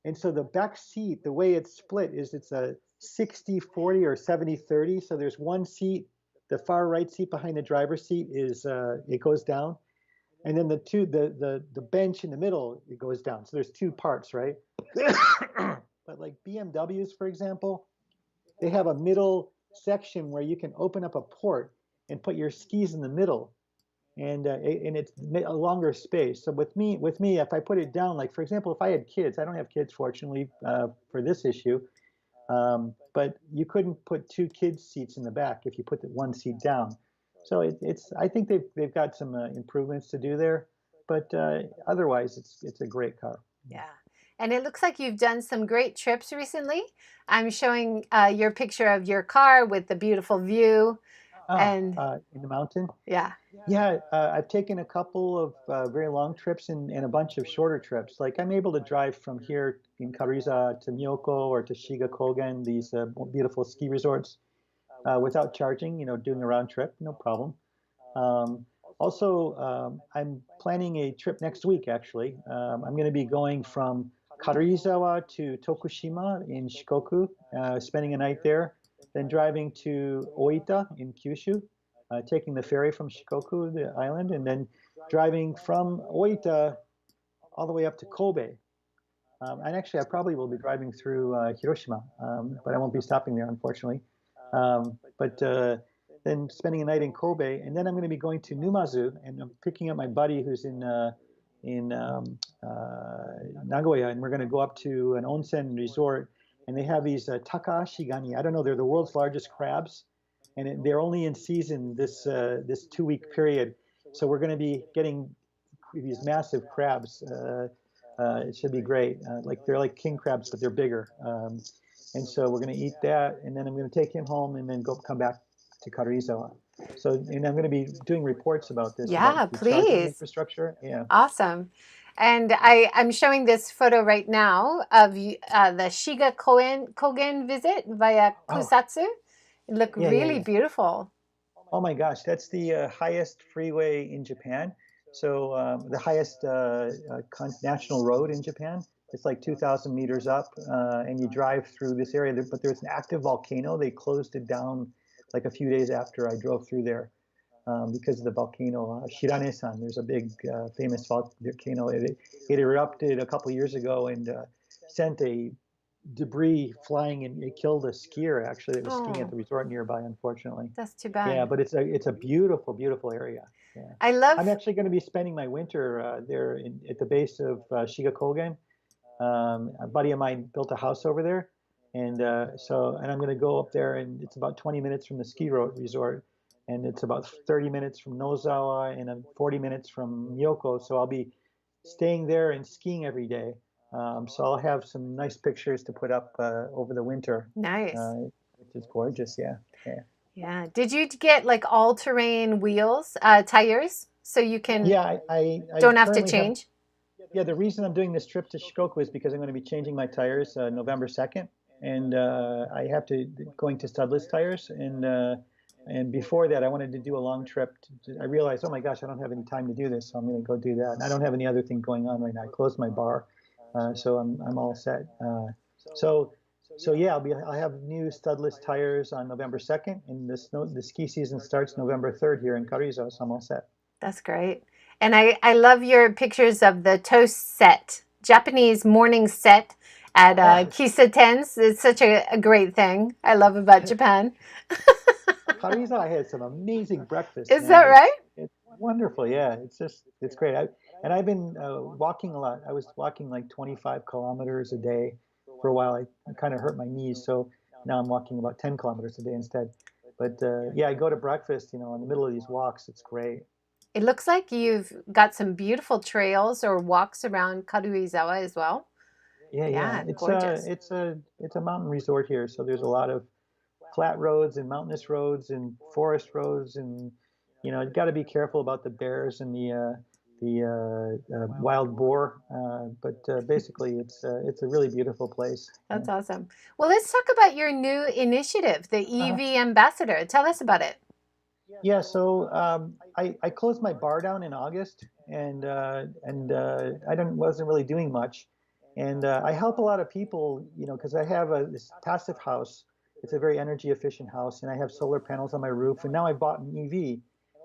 And so the back seat, the way it's split is it's a 60-40 or 70-30. So there's one seat, the far right seat behind the driver's seat is it goes down. And then the bench in the middle, it goes down. So there's two parts, right? But like BMWs, for example, they have a middle section where you can open up a port and put your skis in the middle, and it's a longer space. So with me, if I put it down, like for example, if I had kids, I don't have kids fortunately for this issue, but you couldn't put two kids seats in the back if you put the one seat down. So it's I think they've got some improvements to do there, but otherwise it's a great car. Yeah. And it looks like you've done some great trips recently. I'm showing your picture of your car with the beautiful view. And In the mountain. yeah, Yeah, I've taken a couple of very long trips and a bunch of shorter trips. Like I'm able to drive from here in Kariza to Myoko or to Shigakogen, these beautiful ski resorts, without charging, doing a round trip, no problem. Um, Also, I'm planning a trip next week, actually. I'm going to be going from Karuizawa to Tokushima in Shikoku, spending a night there, then driving to Oita in Kyushu, taking the ferry from Shikoku, the island, and then driving from Oita all the way up to Kobe. And actually, I probably will be driving through Hiroshima, but I won't be stopping there, unfortunately. But then spending a night in Kobe, and then I'm going to be going to Numazu, and I'm picking up my buddy who's in Nagoya, and we're going to go up to an onsen resort, and they have these takashigani. I don't know, they're the world's largest crabs, and they're only in season this 2-week period. So we're going to be getting these massive crabs. It should be great. They're like king crabs, but they're bigger. And so we're going to eat that, and then I'm going to take him home, and then come back to Karuizawa. So, and I'm going to be doing reports about this, Yeah, about the charging please. infrastructure. Yeah. Awesome. And I'm showing this photo right now of the Shiga Kogen visit via Oh, Kusatsu. It looked yeah, yeah, really yeah. beautiful. Oh my gosh, that's the highest freeway in Japan. So the highest national road in Japan. It's like 2,000 meters up, and you drive through this area. But there's an active volcano. They closed it down like a few days after I drove through there because of the volcano Shirane-san. There's a big famous volcano. It erupted a couple years ago and sent a debris flying, and it killed a skier actually that was skiing at Oh, the resort nearby, unfortunately. that's too Yeah, bad. but it's a beautiful, beautiful area. Yeah. I I'm love, actually going to be spending my winter there at the base of Shigakogen. A buddy of mine built a house over there, and and I'm going to go up there, and it's about 20 minutes from the ski resort, and it's about 30 minutes from Nozawa, and 40 minutes from Miyoko. So I'll be staying there and skiing every day. So I'll have some nice pictures to put up over the winter, nice. uh, which is gorgeous. Yeah, yeah. Yeah. Did you get like all-terrain wheels, tires, so you can Yeah, I don't have to currently have. change? Yeah, the reason I'm doing this trip to Shikoku is because I'm going to be changing my tires November 2nd, and I have to going to studless tires, and before that I wanted to do a long trip. I realized, oh my gosh, I don't have any time to do this, so I'm going to go do that. And I don't have any other thing going on right now. I closed my bar, so I'm all set. So so yeah, I'll have new studless tires on November 2nd, and the ski season starts November 3rd here in Karizo, so I'm all set. That's great. And I love your pictures of the toast set, Japanese morning set at Oh, Kisa Tens. It's such a great thing I love about Japan. Pariza, I had some amazing breakfast, Is that man. right? It's wonderful. Yeah, it's great. And I've been walking a lot. I was walking like 25 kilometers a day for a while. I kind of hurt my knees, so now I'm walking about 10 kilometers a day instead. But yeah, I go to breakfast, in the middle of these walks. It's great. It looks like you've got some beautiful trails or walks around Karuizawa as well. Yeah, yeah. Yeah, gorgeous. It's a mountain resort here, so there's a lot of flat roads and mountainous roads and forest roads, and you've got to be careful about the bears and the wild boar. But basically, it's a really beautiful place. Yeah. That's awesome. Well, let's talk about your new initiative, the Uh-huh. EV Ambassador. Tell us about it. Yeah. So I closed my bar down in August, and I wasn't really doing much, and I help a lot of people, because I have this passive house. It's a very energy efficient house, and I have solar panels on my roof, and now I bought an EV,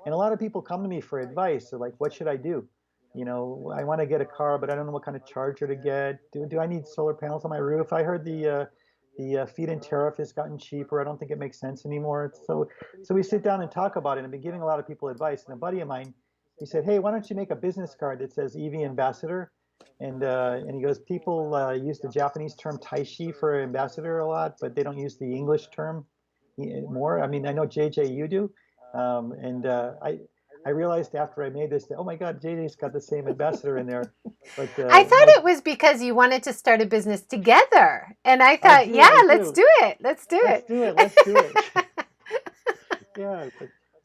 and a lot of people come to me for advice. They're like, "What should I do? I want to get a car, but I don't know what kind of charger to get. Do I need solar panels on my roof? I heard the feed-in tariff has gotten cheaper. I don't think it makes sense anymore." So we sit down and talk about it. And I've been giving a lot of people advice. And a buddy of mine, he said, "Hey, why don't you make a business card that says EV ambassador?" And he goes, "People use the Japanese term taishi for ambassador a lot, but they don't use the English term more. I mean, I know JJ, you do, and I realized after I made this that, oh my God, JJ's got the same ambassador in there, but I thought my it was because you wanted to start a business together. And I I thought, do, yeah, I let's do. do it. Let's do Let's it. do it. Let's do it. Yeah,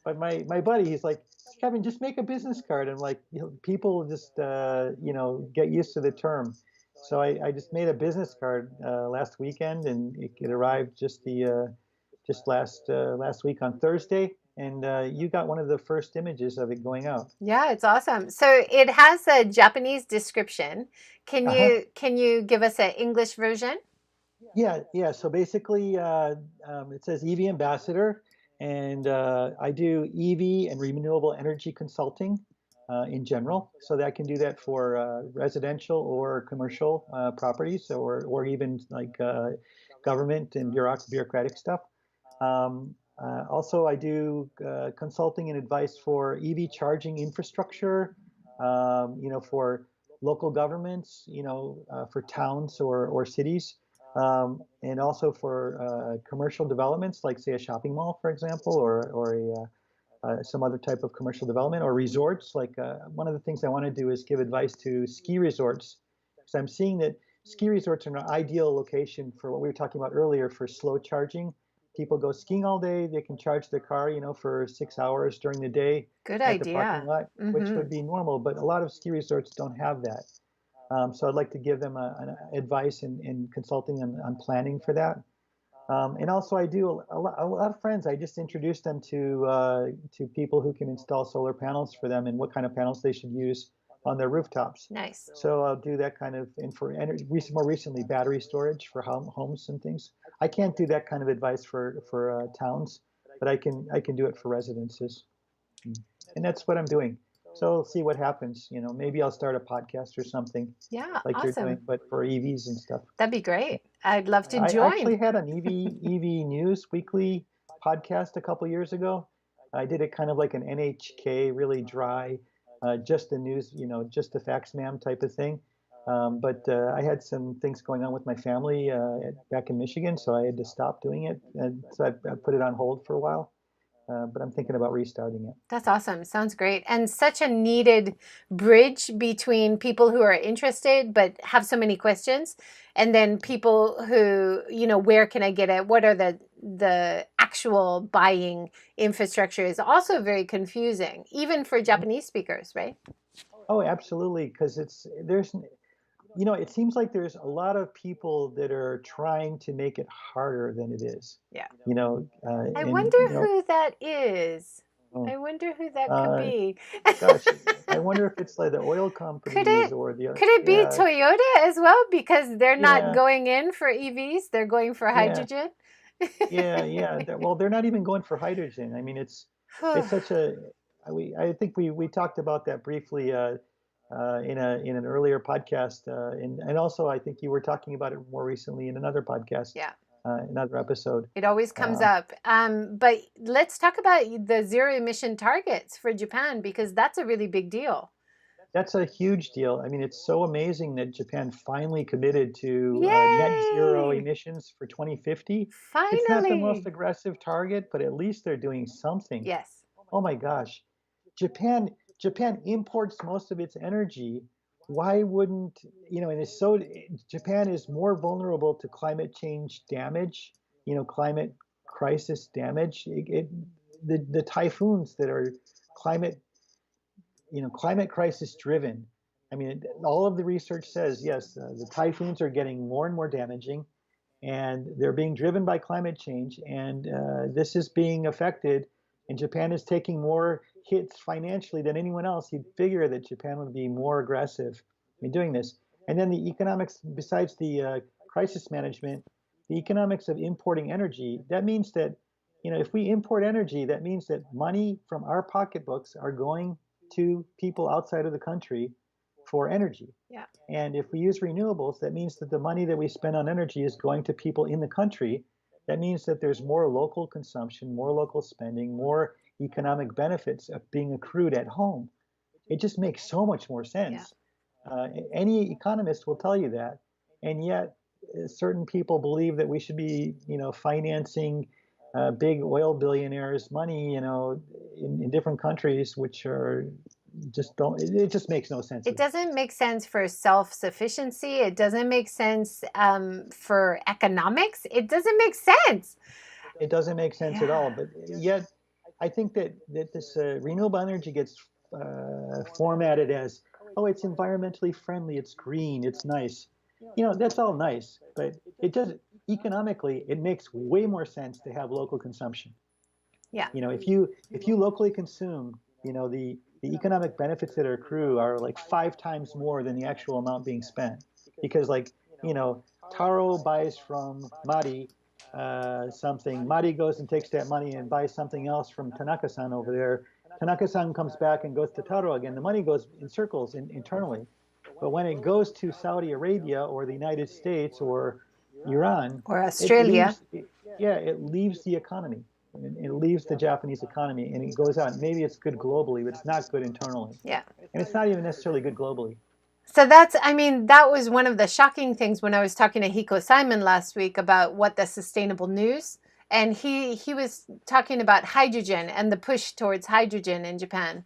but my buddy, he's like, "Kevin, just make a business card." And like, people just get used to the term. So I just made a business card last weekend, and it arrived just last week on Thursday, and you got one of the first images of it going out. Yeah, it's awesome. So it has a Japanese description. Can Uh-huh. you give us an English version? Yeah, yeah. So basically, it says EV ambassador, and I do EV and renewable energy consulting in general. So that I can do that for residential or commercial properties, or even like government and bureaucratic stuff. Also, I do consulting and advice for EV charging infrastructure, for local governments, for towns or cities, and also for commercial developments, like say a shopping mall, for example, or some other type of commercial development, or resorts. Like one of the things I want to do is give advice to ski resorts, because I'm seeing that ski resorts are an ideal location for what we were talking about earlier, for slow charging. People go skiing all day, they can charge their car, for 6 hours during the day Good at the parking idea. lot, which Mm-hmm. would be normal, but a lot of ski resorts don't have that. So I'd like to give them an advice and consulting on planning for that. And also, I do a lot of friends. I just introduced them to people who can install solar panels for them, and what kind of panels they should use on their rooftops. Nice. So I'll do that kind of, and for energy, more recently, battery storage for homes and things. I can't do that kind of advice for towns, but I can do it for residences. And that's what I'm doing. So we'll see what happens. Maybe I'll start a podcast or something Yeah, like you're doing, awesome. but for EVs and stuff. That'd be great. I'd love to I join. actually had an EV News weekly podcast a couple years ago. I did it kind of like an NHK, really dry, just the news, just the facts, ma'am type of thing. But I had some things going on with my family back in Michigan, so I had to stop doing it, and so I put it on hold for a while. But I'm thinking about restarting it. That's awesome. Sounds great. And such a needed bridge between people who are interested but have so many questions, and then people who, where can I get it? What are the actual buying infrastructure is also very confusing, even for Japanese speakers, right? Oh, absolutely, because it seems like there's a lot of people that are trying to make it harder than it is. Yeah. I And wonder who that is. oh, I wonder who that could uh, be. gosh, I wonder if it's like the oil Could companies it or the could it be yeah, Toyota as well? Because they're not yeah, going in for EVs, they're going for yeah, hydrogen. yeah. Well, they're not even going for hydrogen. I mean, it's such a I think we talked about that briefly in an earlier podcast, and also I think you were talking about it more recently in another podcast, Yeah, another episode. it always comes Um, up. But let's talk about the zero emission targets for Japan, because that's a really big deal. that's a huge deal. I mean, it's so amazing that Japan finally committed to net zero Yay! emissions for 2050. It's not the most Finally. aggressive target, but at least they're doing something. Yes. Oh my gosh. Japan imports most of its energy. Why wouldn't, and Japan is more vulnerable to climate change damage, climate crisis damage. The typhoons that are climate climate crisis driven. I mean, all of the research says, yes, the typhoons are getting more and more damaging, and they're being driven by climate change. And this is being affected, and Japan is taking more hits financially than anyone else. You'd figure that Japan would be more aggressive in doing this. And then the economics, besides the crisis management, the economics of importing energy, that means that, if we import energy, that means that money from our pocketbooks are going to people outside of the country for energy. Yeah. And if we use renewables, that means that the money that we spend on energy is going to people in the country. That means that there's more local consumption, more local spending, more economic benefits of being accrued at home. It just makes so much more Yeah. sense. Any economist will tell you that. And yet, certain people believe that we should be, financing big oil billionaires' money, in different countries, which are just don't. It just makes no sense It at all. doesn't make sense for self-sufficiency. It doesn't make sense for economics. It doesn't make sense. It doesn't make sense at all. Yeah. But yet, I think that this renewable energy gets formatted as, oh, it's environmentally friendly, it's green, it's nice. That's all nice, but it does economically. It makes way more sense to have local consumption. Yeah. If you locally consume, the economic benefits that accrue are like 5 times more than the actual amount being spent. Because like, Taro buys from Mari something. Mari goes and takes that money and buys something else from Tanaka-san over there. Tanaka-san comes back and goes to Taro again. The money goes in circles internally. But when it goes to Saudi Arabia or the United States or Iran, Or it Australia. leaves, yeah, it leaves the economy. It leaves the Japanese economy and it goes out. Maybe it's good globally, but it's not good internally. Yeah. And it's not even necessarily good globally. So that's, I mean, that was one of the shocking things when I was talking to Hiko Simon last week about what the sustainable news, and he was talking about hydrogen and the push towards hydrogen in Japan.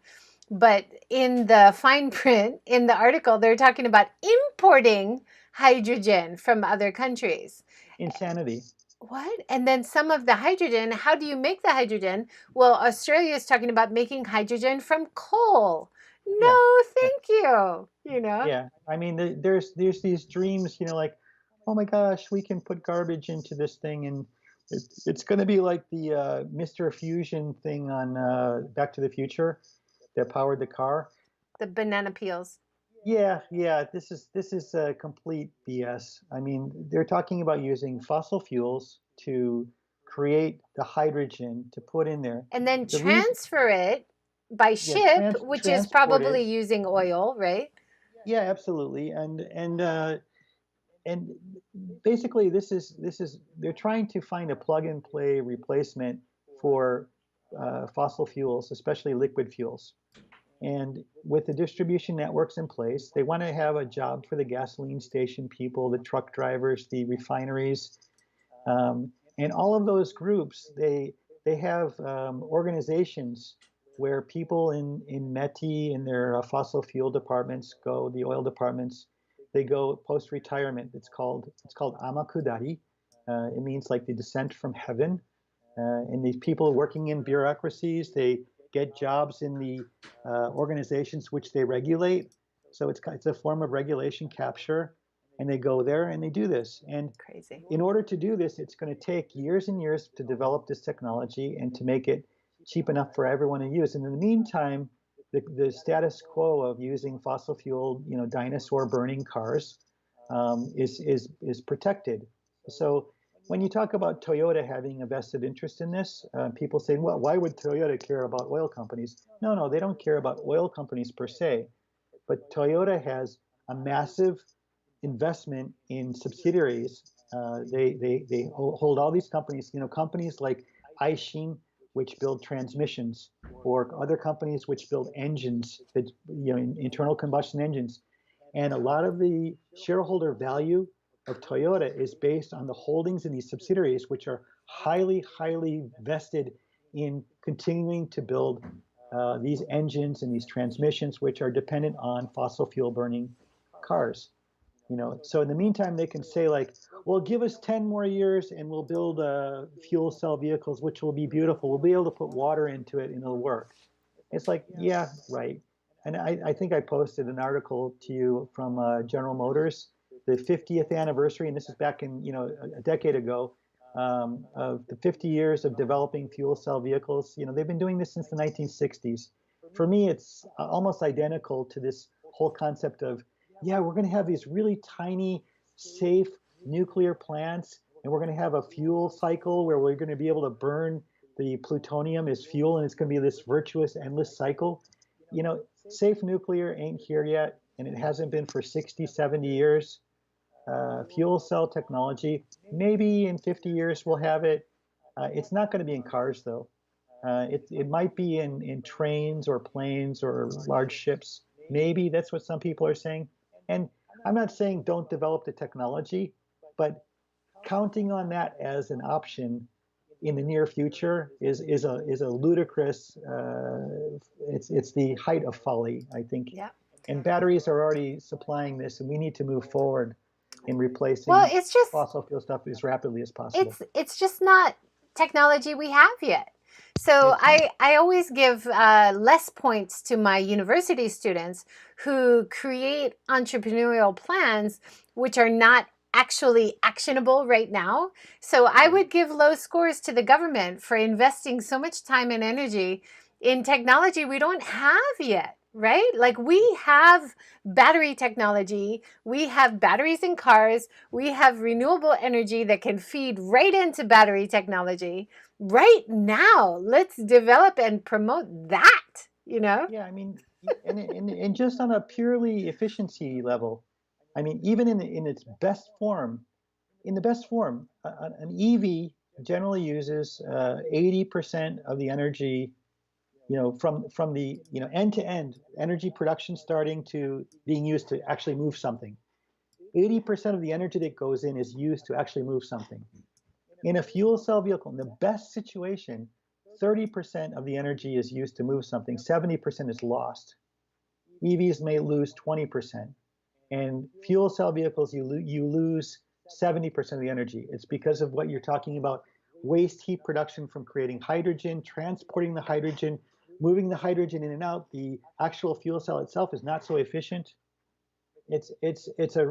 But in the fine print in the article, they're talking about importing hydrogen from other countries. Insanity. What? And then some of the hydrogen, how do you make the hydrogen? Well, Australia is talking about making hydrogen from coal. Yeah. No, Yeah. thank you. You know? Yeah. I mean, there's these dreams, like, oh my gosh, we can put garbage into this thing and it's going to be like the Mr. Fusion thing on Back to the Future that powered the car. The banana peels. Yeah, yeah, this is complete BS. I mean, they're talking about using fossil fuels to create the hydrogen to put in there. And then The reason, transfer it by yeah, ship, which is transport probably it. using oil, right? Yeah, absolutely. And basically, this is they're trying to find a plug and play replacement for fossil fuels, especially liquid fuels. And with the distribution networks in place, they want to have a job for the gasoline station people, the truck drivers, the refineries, and all of those groups. They have organizations where people in METI in their fossil fuel departments go, the oil departments, they go post retirement. It's called amakudari. It means like the descent from heaven. And these people working in bureaucracies, they get jobs in the organizations which they regulate. So it's a form of regulation capture, and they go there and they do this. And Crazy. in order to do this, it's going to take years and years to develop this technology and to make it cheap enough for everyone to use. And in the meantime, the status quo of using fossil fuel, dinosaur burning cars, is protected. So when you talk about Toyota having a vested interest in this, people say, well, why would Toyota care about oil companies? No, no, they don't care about oil companies per se, but Toyota has a massive investment in subsidiaries. They hold all these companies, companies like Aishin, which build transmissions, or other companies which build engines, that internal combustion engines. And a lot of the shareholder value of Toyota is based on the holdings in these subsidiaries, which are highly, highly vested in continuing to build these engines and these transmissions, which are dependent on fossil fuel burning cars. So in the meantime, they can say like, well, give us 10 more years and we'll build fuel cell vehicles, which will be beautiful. We'll be able to put water into it and it'll work. It's like, yeah, right. And I think I posted an article to you from General Motors, the 50th anniversary, and this is back in, a decade ago, of the 50 years of developing fuel cell vehicles. They've been doing this since the 1960s. For me, it's almost identical to this whole concept of, yeah, we're going to have these really tiny, safe nuclear plants, and we're going to have a fuel cycle where we're going to be able to burn the plutonium as fuel, and it's going to be this virtuous, endless cycle. Safe nuclear ain't here yet, and it hasn't been for 60, 70 years. Fuel cell technology, maybe in 50 years we'll have it. It's not going to be in cars, though. It might be in trains or planes or large ships. Maybe that's what some people are saying. And I'm not saying don't develop the technology, but counting on that as an option in the near future is a ludicrous. It's the height of folly, I think. Yeah. And batteries are already supplying this, and we need to move forward in Well, replacing it's just fossil fuel stuff as rapidly as possible. it's just not technology we have yet. So It's not. I always give less points to my university students who create entrepreneurial plans which are not actually actionable right now. So I would give low scores to the government for investing so much time and energy in technology we don't have yet, right? Like we have battery technology, we have batteries in cars, we have renewable energy that can feed right into battery technology right now. Let's develop and promote that, you know? Yeah, I mean, and just on a purely efficiency level, I mean, even in its best form, in the best form, an EV generally uses 80% of the energy, from the, end to end energy production starting to being used to actually move something. 80% of the energy that goes in is used to actually move something. In a fuel cell vehicle, in the best situation, 30% of the energy is used to move something, 70% is lost. EVs may lose 20%. And fuel cell vehicles, you lose 70% of the energy. It's because of what you're talking about, waste heat production from creating hydrogen, transporting the hydrogen, moving the hydrogen in and out. The actual fuel cell itself is not so efficient. It's a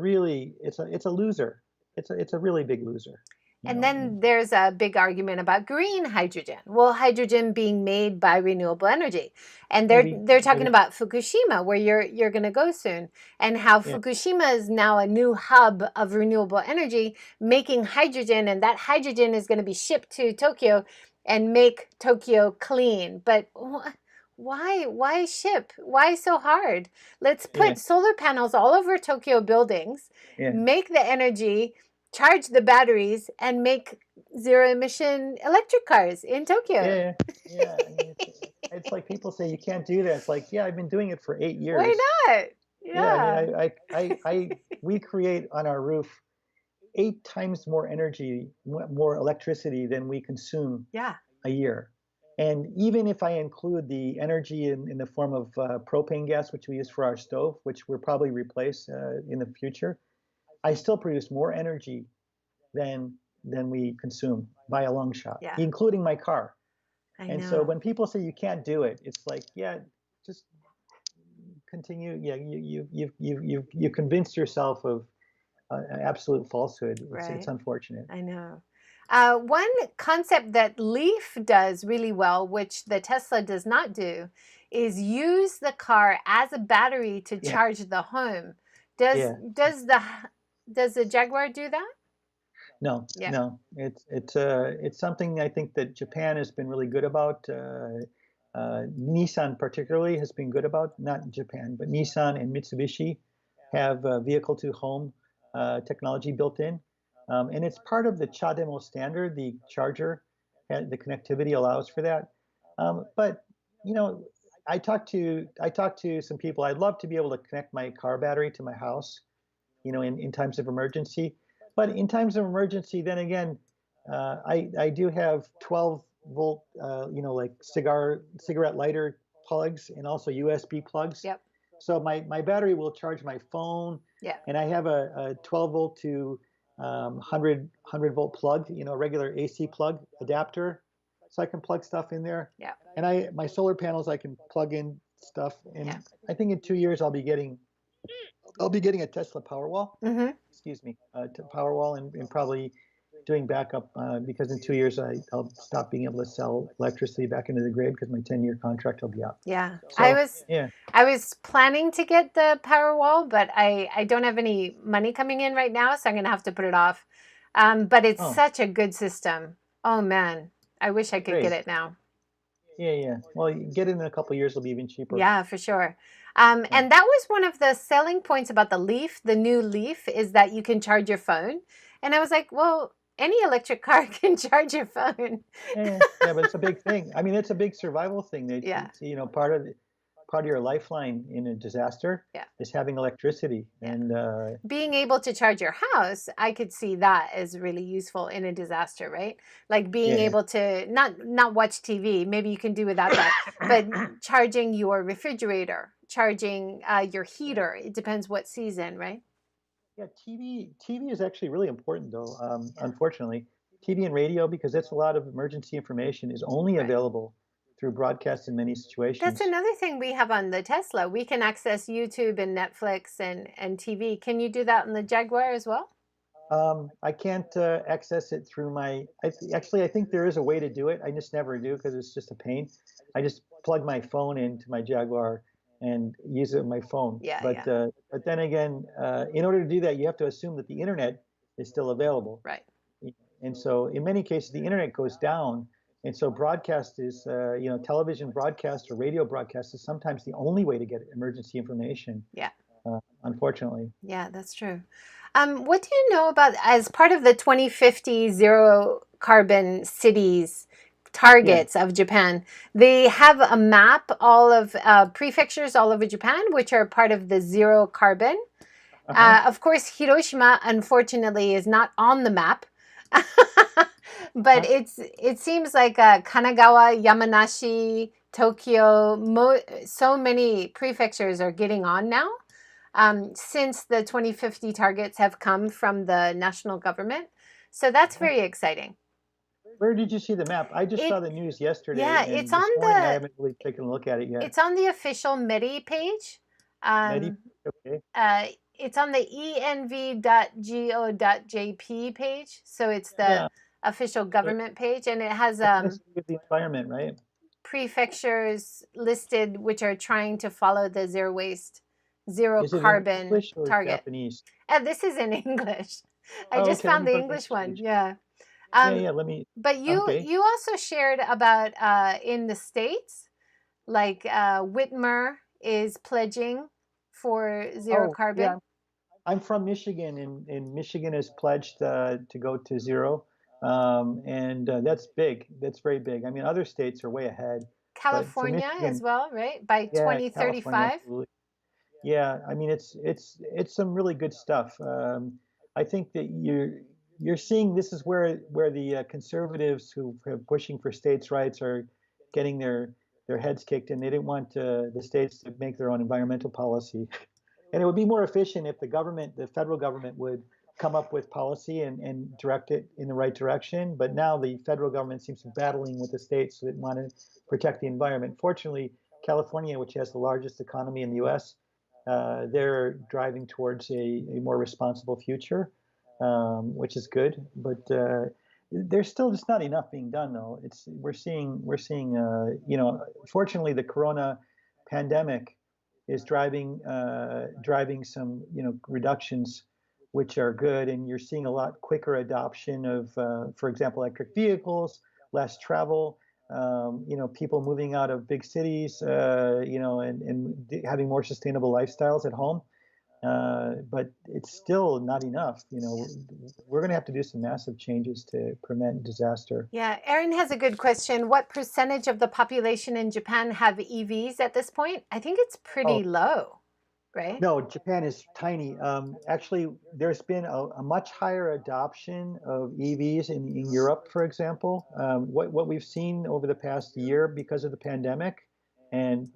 loser. It's a really big loser. And then there's a big argument about green hydrogen. Well, hydrogen being made by renewable energy. And they're talking about Fukushima, where you're going to go soon, and how Fukushima is now a new hub of renewable energy making hydrogen, and that hydrogen is going to be shipped to Tokyo and make Tokyo clean. But why ship? Why so hard? Let's put solar panels all over Tokyo buildings, make the energy, charge the batteries, and make zero emission electric cars in Tokyo. Yeah. I mean, it's like people say you can't do that. It's like, yeah, I've been doing it for 8 years. Why not? Yeah, I mean, we create on our roof 8 times more energy, more electricity than we consume a year. And even if I include the energy in the form of propane gas, which we use for our stove, which we'll probably replace in the future, I still produce more energy than we consume by a long shot, including my car. And so when people say you can't do it, it's like, yeah, just continue. Yeah, you convinced yourself of an absolute falsehood. It's unfortunate. I know. One concept that Leaf does really well, which the Tesla does not do, is use the car as a battery to charge the home. Does the Jaguar do that? No, no. It's something I think that Japan has been really good about. Nissan particularly has been good about. Not Japan, but Nissan and Mitsubishi have vehicle to home technology built in. And it's part of the CHAdeMO standard, the charger, the connectivity allows for that. But I talked to some people. I'd love to be able to connect my car battery to my house, in times of emergency. But in times of emergency, then again, I do have 12-volt, like cigarette lighter plugs and also USB plugs. Yep. So my battery will charge my phone. Yeah. And I have a 12-volt to 100-volt plug, a regular AC plug adapter, so I can plug stuff in there. Yeah. And my solar panels, I can plug in stuff. And I think in 2 years I'll be getting a Tesla Powerwall. Mm-hmm. Excuse me, Powerwall, and probably doing backup because in 2 years I'll stop being able to sell electricity back into the grid because my 10-year contract will be up. Yeah. So, I was planning to get the Powerwall, but I don't have any money coming in right now, so I'm going to have to put it off. But it's such a good system. Oh, man. I wish I could get it now. Yeah. Well, get it in a couple of years, it'll be even cheaper. Yeah, for sure. And that was one of the selling points about the Leaf, the new Leaf, is that you can charge your phone. And I was like, well, any electric car can charge your phone. Yeah, but it's a big thing. I mean, it's a big survival thing. That, part of your lifeline in a disaster is having electricity. And being able to charge your house, I could see that as really useful in a disaster, right? Like being able to not watch TV, maybe you can do without that, but charging your refrigerator, charging your heater. It depends what season, right? Yeah, TV is actually really important though. Unfortunately, TV and radio, because that's a lot of emergency information, is only available through broadcast in many situations. That's another thing we have on the Tesla. We can access YouTube and Netflix and TV. Can you do that on the Jaguar as well? I can't access it through actually, I think there is a way to do it. I just never do because it's just a pain. I just plug my phone into my Jaguar and use it on my phone. Yeah, But yeah, uh, but then again, in order to do that, you have to assume that the internet is still available. right. And so in many cases, the internet goes down. And so broadcast is, television broadcast or radio broadcast is sometimes the only way to get emergency information, Yeah. unfortunately. Yeah, that's true. What do you know about as part of the 2050 zero carbon cities Yeah. targets of Japan? They have a map, all of prefectures all over Japan, which are part of the zero carbon. Uh-huh. Of course, Hiroshima, unfortunately, is not on the map. But Uh, it seems like Kanagawa, Yamanashi, Tokyo, so many prefectures are getting on now since the 2050 targets have come from the national government. So that's uh-huh. very exciting. Where did you see the map? I just It saw the news yesterday, yeah, and this morning I haven't really taken a look at it yet. it's on the official MEDI page. Medi, Um, okay. it's on the env.go.jp page, so it's the Yeah, official so government page, and it has the Ministry of the Environment, right? prefectures listed which are trying to follow the zero waste, zero Is it in carbon English or target. Japanese? This is in English. I Oh, just okay, let found me the go to the English next one. page. Yeah. Yeah, Um, yeah, let me, but you okay. you also shared about in the States, like Whitmer is pledging for zero Oh, yeah, carbon. I'm from Michigan, and Michigan has pledged to go to zero. And that's big. That's very big. I mean, other states are way ahead, but for California as Michigan, well, right? By yeah, California, 2035. absolutely. Yeah, I mean it's some really good stuff. I think that you're seeing this is where the conservatives who are pushing for states' rights are getting their heads kicked, and they didn't want the states to make their own environmental policy. And it would be more efficient if the federal government would come up with policy and direct it in the right direction. But now the federal government seems to be battling with the states that want to protect the environment. Fortunately, California, which has the largest economy in the U.S., they're driving towards a more responsible future, which is good. But there's still just not enough being done, though. We're seeing fortunately the Corona pandemic is driving some reductions, which are good, and you're seeing a lot quicker adoption of, for example, electric vehicles, less travel, people moving out of big cities, and having more sustainable lifestyles at home. But it's still not enough. We're going to have to do some massive changes to prevent disaster. Yeah, Erin has a good question. What percentage of the population in Japan have EVs at this point? I think it's Oh, pretty low, right? no, Japan is tiny. Actually, there's been a much higher adoption of EVs in Europe, for example. What we've seen over the past year because of the pandemic, and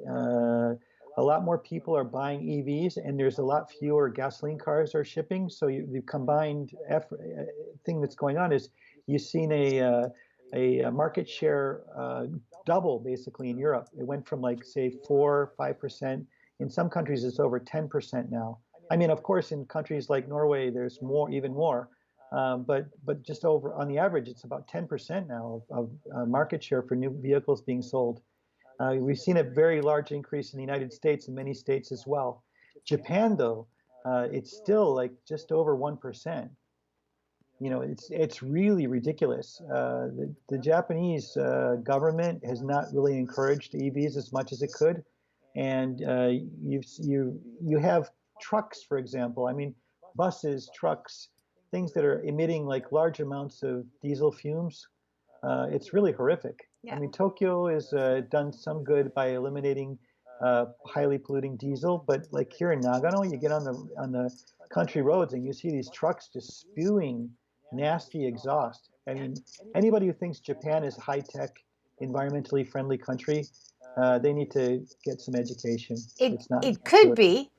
a lot more people are buying EVs, and there's a lot fewer gasoline cars are shipping. So the combined effort, thing that's going on is you've seen a market share double basically in Europe. It went from like say 4 or 5%. In some countries, it's over 10% now. I mean, of course, in countries like Norway, there's more, even more. But just over on the average, it's about 10% now of market share for new vehicles being sold. We've seen a very large increase in the United States and many states as well. Japan, though, it's still like just over 1%. It's really ridiculous. The Japanese government has not really encouraged EVs as much as it could, and you have trucks, for example. I mean, buses, trucks, things that are emitting like large amounts of diesel fumes. It's really horrific. I Yeah. mean, Tokyo has done some good by eliminating highly polluting diesel, but like here in Nagano, you get on the country roads and you see these trucks just spewing nasty exhaust. I mean, anybody who thinks Japan is a high-tech, environmentally friendly country, they need to get some education. It It's not it actually could what they, be.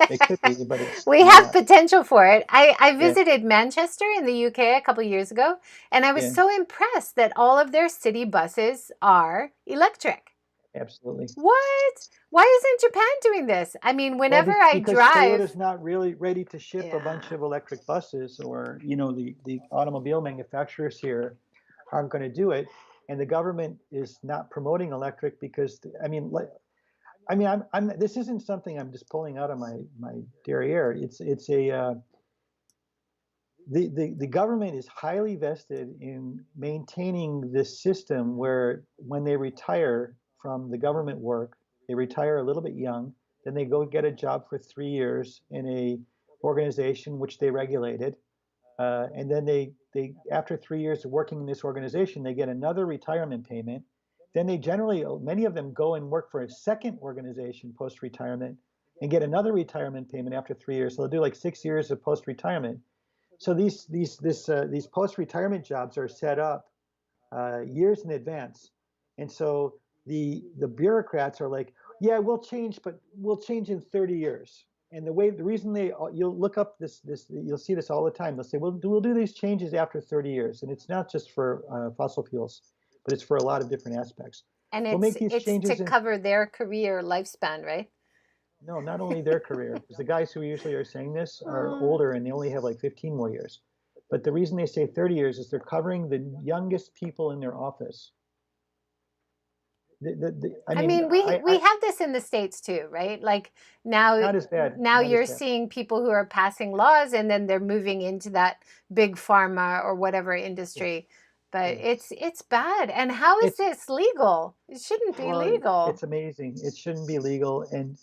it could be, but it's We have not. potential for it. I Yeah, visited Manchester in the UK a couple years ago, and I was yeah. so impressed that all of their city buses are electric. Absolutely. What? Why isn't Japan doing this? I mean, Well, whenever I because drive, Toyota's not really ready to ship a bunch yeah. of electric buses, or the automobile manufacturers here aren't going to do it, and the government is not promoting electric because I'm this isn't something I'm just pulling out of my derriere. It's a the government is highly vested in maintaining this system where when they retire from the government work, they retire a little bit young, then they go get a job for 3 years in a organization which they regulated, and then they after 3 years of working in this organization, they get another retirement payment. Then they generally, many of them go and work for a second organization post-retirement and get another retirement payment after 3 years. So they'll do like 6 years of post-retirement. So these post-retirement jobs are set up years in advance, and so the bureaucrats are like, yeah, we'll change, but we'll change in 30 years. And the reason you'll look up you'll see this all the time. They'll say, we'll do these changes after 30 years, and it's not just for fossil fuels, but it's for a lot of different aspects. And We'll make these it's to changes in cover their career lifespan, right? no, not only their career, because the guys who usually are saying this are Mm. older and they only have like 15 more years. But the reason they say 30 years is they're covering the youngest people in their office. I I mean, mean, we have this in the States too, right? Like now not as bad, now not as you're bad. seeing people who are passing laws and then they're moving into that big pharma or whatever Yeah, industry. But yeah. it's bad. And how is It's this legal? It shouldn't be well, legal. it's amazing. It shouldn't be legal, and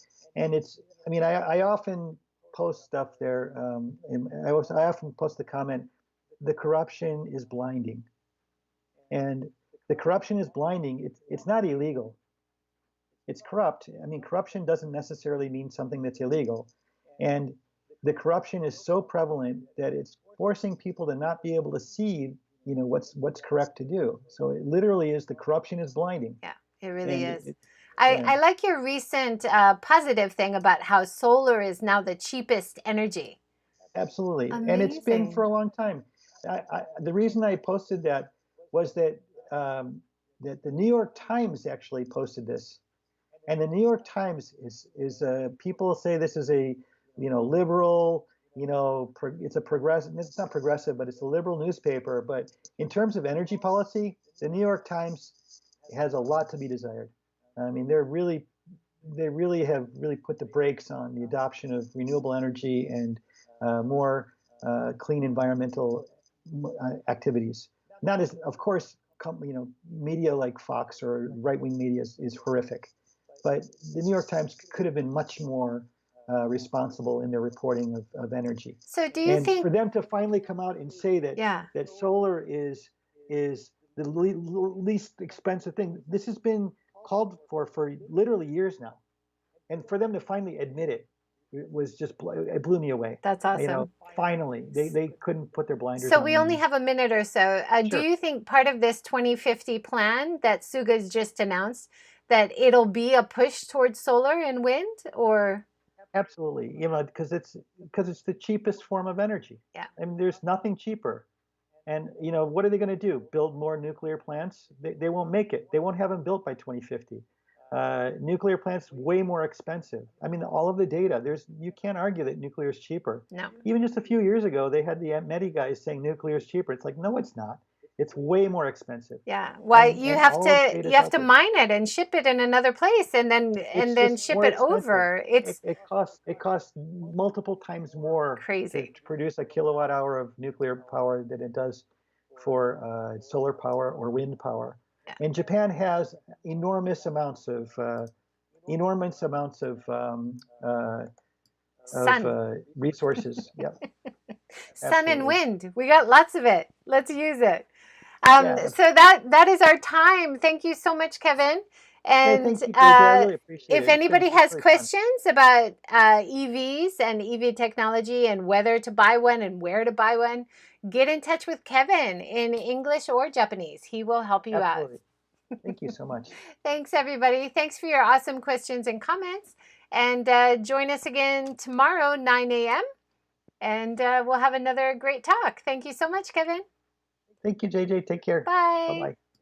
it's. I mean, I often post stuff there, and I often post the comment, the corruption is blinding, and the corruption is blinding. It's not illegal. It's corrupt. I mean, corruption doesn't necessarily mean something that's illegal. And the corruption is so prevalent that it's forcing people to not be able to see, what's correct to do. So it literally is the corruption is blinding. Yeah, it really And is. yeah, I like your recent positive thing about how solar is now the cheapest energy. absolutely. And it's been for Amazing. a long time. The reason I posted that was that the New York Times actually posted this. And the New York Times is people say this is a liberal, it's a progressive. It's not progressive, but it's a liberal newspaper. But in terms of energy policy, the New York Times has a lot to be desired. I mean, they really have really put the brakes on the adoption of renewable energy and more clean environmental activities. Not as, of course, media like Fox or right-wing media is horrific, but the New York Times could have been much more responsible in their reporting of energy. So do you And think, for them to finally come out and say yeah. that solar is the least expensive thing, this has been called for literally years now, and for them to finally admit it, it blew me away. That's awesome. Finally, they couldn't put their blinders So on we only anymore. have a minute or so. Do Sure. you think part of this 2050 plan that Suga's just announced, that it'll be a push towards solar and wind, or? Absolutely, because it's the cheapest form of energy. Yeah. I mean, there's nothing cheaper. And what are they going to do? Build more nuclear plants? They won't make it. They won't have them built by 2050. Nuclear plants way more expensive. I mean, all of the data. You can't argue that nuclear is cheaper. No. Even just a few years ago, they had the Medi guys saying nuclear is cheaper. It's like, no, it's not. It's way more expensive. Yeah. Why And all of the you data's have out to there. mine it and ship it in another place and It's then just ship more it expensive. over. It's It costs multiple times more to crazy. produce a kilowatt hour of nuclear power than it does for solar power or wind power. Yeah. And Japan has enormous amounts of Sun. resources. Yep, Sun and absolutely. wind. We got lots of it. Let's use it. Yeah. So that is our time. Thank you so much, Kevin. Hey, And thank you, JJ. I really appreciate if it. anybody It's has really fun. questions about EVs and EV technology and whether to buy one and where to buy one, get in touch with Kevin in English or Japanese. He will help you out. Absolutely. Thank you so much. Thanks, everybody. Thanks for your awesome questions and comments. And join us again tomorrow, 9 a.m. And we'll have another great talk. Thank you so much, Kevin. Thank you, JJ. Take care. Bye. Bye-bye.